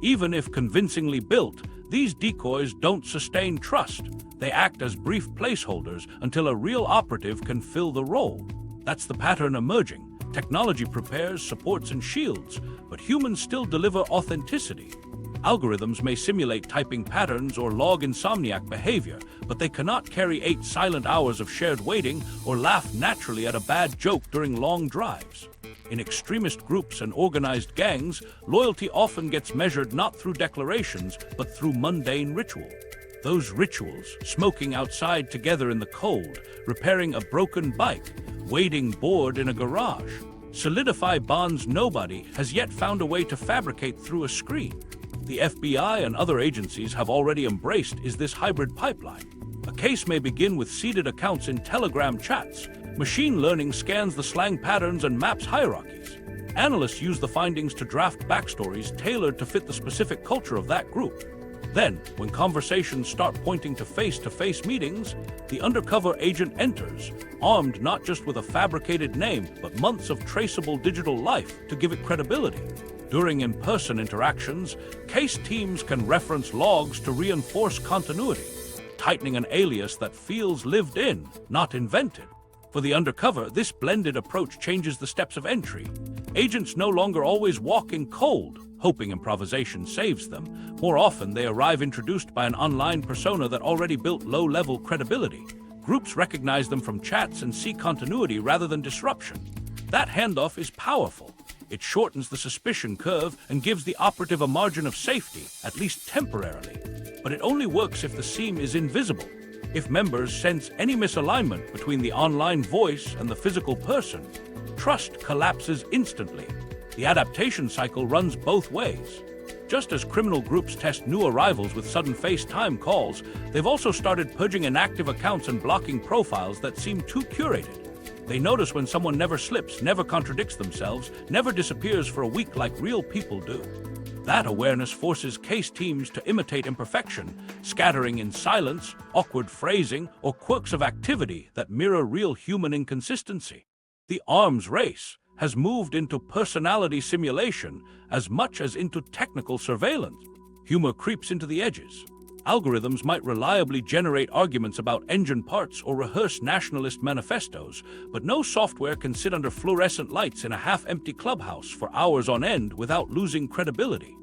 Even if convincingly built, these decoys don't sustain trust. They act as brief placeholders until a real operative can fill the role. That's the pattern emerging. Technology prepares, supports, and shields, but humans still deliver authenticity. Algorithms may simulate typing patterns or log insomniac behavior, but they cannot carry 8 silent hours of shared waiting or laugh naturally at a bad joke during long drives. In extremist groups and organized gangs, loyalty often gets measured not through declarations, but through mundane ritual. Those rituals, smoking outside together in the cold, repairing a broken bike, waiting bored in a garage, solidify bonds nobody has yet found a way to fabricate through a screen. The FBI and other agencies have already embraced this hybrid pipeline. A case may begin with seeded accounts in Telegram chats. Machine learning scans the slang patterns and maps hierarchies. Analysts use the findings to draft backstories tailored to fit the specific culture of that group. Then, when conversations start pointing to face-to-face meetings, the undercover agent enters, armed not just with a fabricated name, but months of traceable digital life to give it credibility. During in-person interactions, case teams can reference logs to reinforce continuity, tightening an alias that feels lived in, not invented. For the undercover, this blended approach changes the steps of entry. Agents no longer always walk in cold, hoping improvisation saves them. More often, they arrive introduced by an online persona that already built low-level credibility. Groups recognize them from chats and see continuity rather than disruption. That handoff is powerful. It shortens the suspicion curve and gives the operative a margin of safety, at least temporarily. But it only works if the seam is invisible. If members sense any misalignment between the online voice and the physical person, trust collapses instantly. The adaptation cycle runs both ways. Just as criminal groups test new arrivals with sudden FaceTime calls, they've also started purging inactive accounts and blocking profiles that seem too curated. They notice when someone never slips, never contradicts themselves, never disappears for a week like real people do. That awareness forces case teams to imitate imperfection, scattering in silence, awkward phrasing, or quirks of activity that mirror real human inconsistency. The arms race has moved into personality simulation as much as into technical surveillance. Humor creeps into the edges. Algorithms might reliably generate arguments about engine parts or rehearse nationalist manifestos, but no software can sit under fluorescent lights in a half-empty clubhouse for hours on end without losing credibility.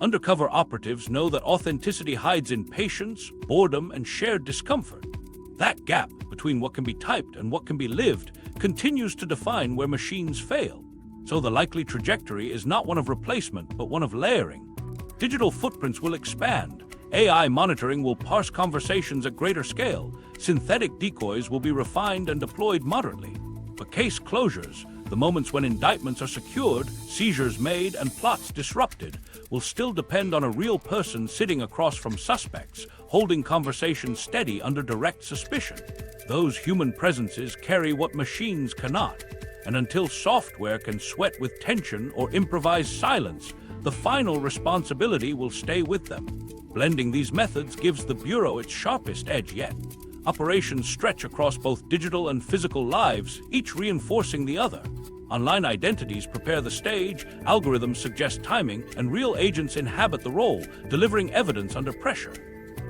Undercover operatives know that authenticity hides in patience, boredom, and shared discomfort. That gap between what can be typed and what can be lived continues to define where machines fail. So the likely trajectory is not one of replacement, but one of layering. Digital footprints will expand. AI monitoring will parse conversations at greater scale. Synthetic decoys will be refined and deployed moderately. But case closures, the moments when indictments are secured, seizures made, and plots disrupted, will still depend on a real person sitting across from suspects, holding conversations steady under direct suspicion. Those human presences carry what machines cannot. And until software can sweat with tension or improvise silence, the final responsibility will stay with them. Blending these methods gives the Bureau its sharpest edge yet. Operations stretch across both digital and physical lives, each reinforcing the other. Online identities prepare the stage, algorithms suggest timing, and real agents inhabit the role, delivering evidence under pressure.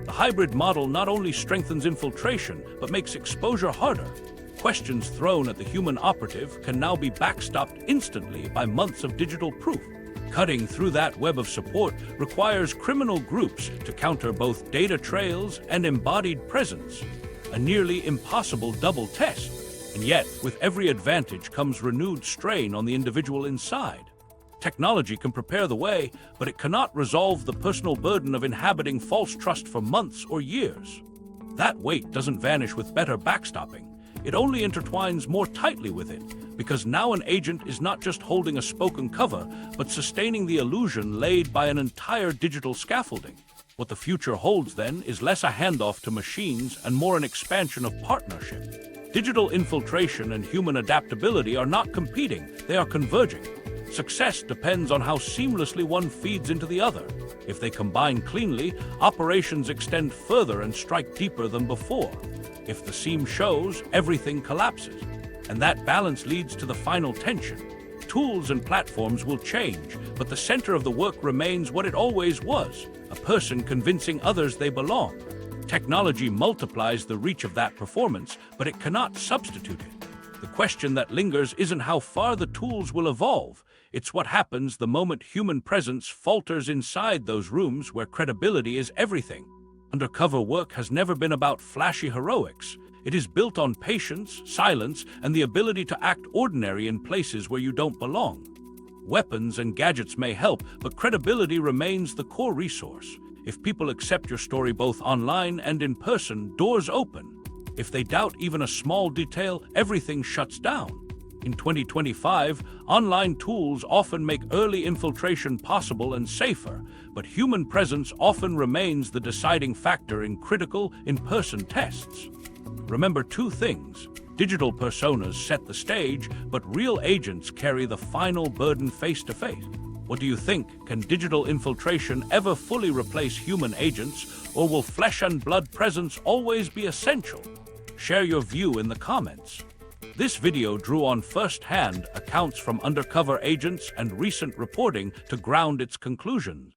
The hybrid model not only strengthens infiltration, but makes exposure harder. Questions thrown at the human operative can now be backstopped instantly by months of digital proof. Cutting through that web of support requires criminal groups to counter both data trails and embodied presence, a nearly impossible double test. And yet, with every advantage comes renewed strain on the individual inside. Technology can prepare the way, but it cannot resolve the personal burden of inhabiting false trust for months or years. That weight doesn't vanish with better backstopping. It only intertwines more tightly with it, because now an agent is not just holding a spoken cover, but sustaining the illusion laid by an entire digital scaffolding. What the future holds, then, is less a handoff to machines and more an expansion of partnership. Digital infiltration and human adaptability are not competing, they are converging. Success depends on how seamlessly one feeds into the other. If they combine cleanly, operations extend further and strike deeper than before. If the seam shows, everything collapses. And that balance leads to the final tension. Tools and platforms will change, but the center of the work remains what it always was, a person convincing others they belong. Technology multiplies the reach of that performance, but it cannot substitute it. The question that lingers isn't how far the tools will evolve. It's what happens the moment human presence falters inside those rooms where credibility is everything. Undercover work has never been about flashy heroics. It is built on patience, silence, and the ability to act ordinary in places where you don't belong. Weapons and gadgets may help, but credibility remains the core resource. If people accept your story both online and in person, doors open. If they doubt even a small detail, everything shuts down. In 2025, online tools often make early infiltration possible and safer, but human presence often remains the deciding factor in critical, in-person tests. Remember two things. Digital personas set the stage, but real agents carry the final burden face-to-face. What do you think? Can digital infiltration ever fully replace human agents, or will flesh and blood presence always be essential? Share your view in the comments. This video drew on first-hand accounts from undercover agents and recent reporting to ground its conclusions.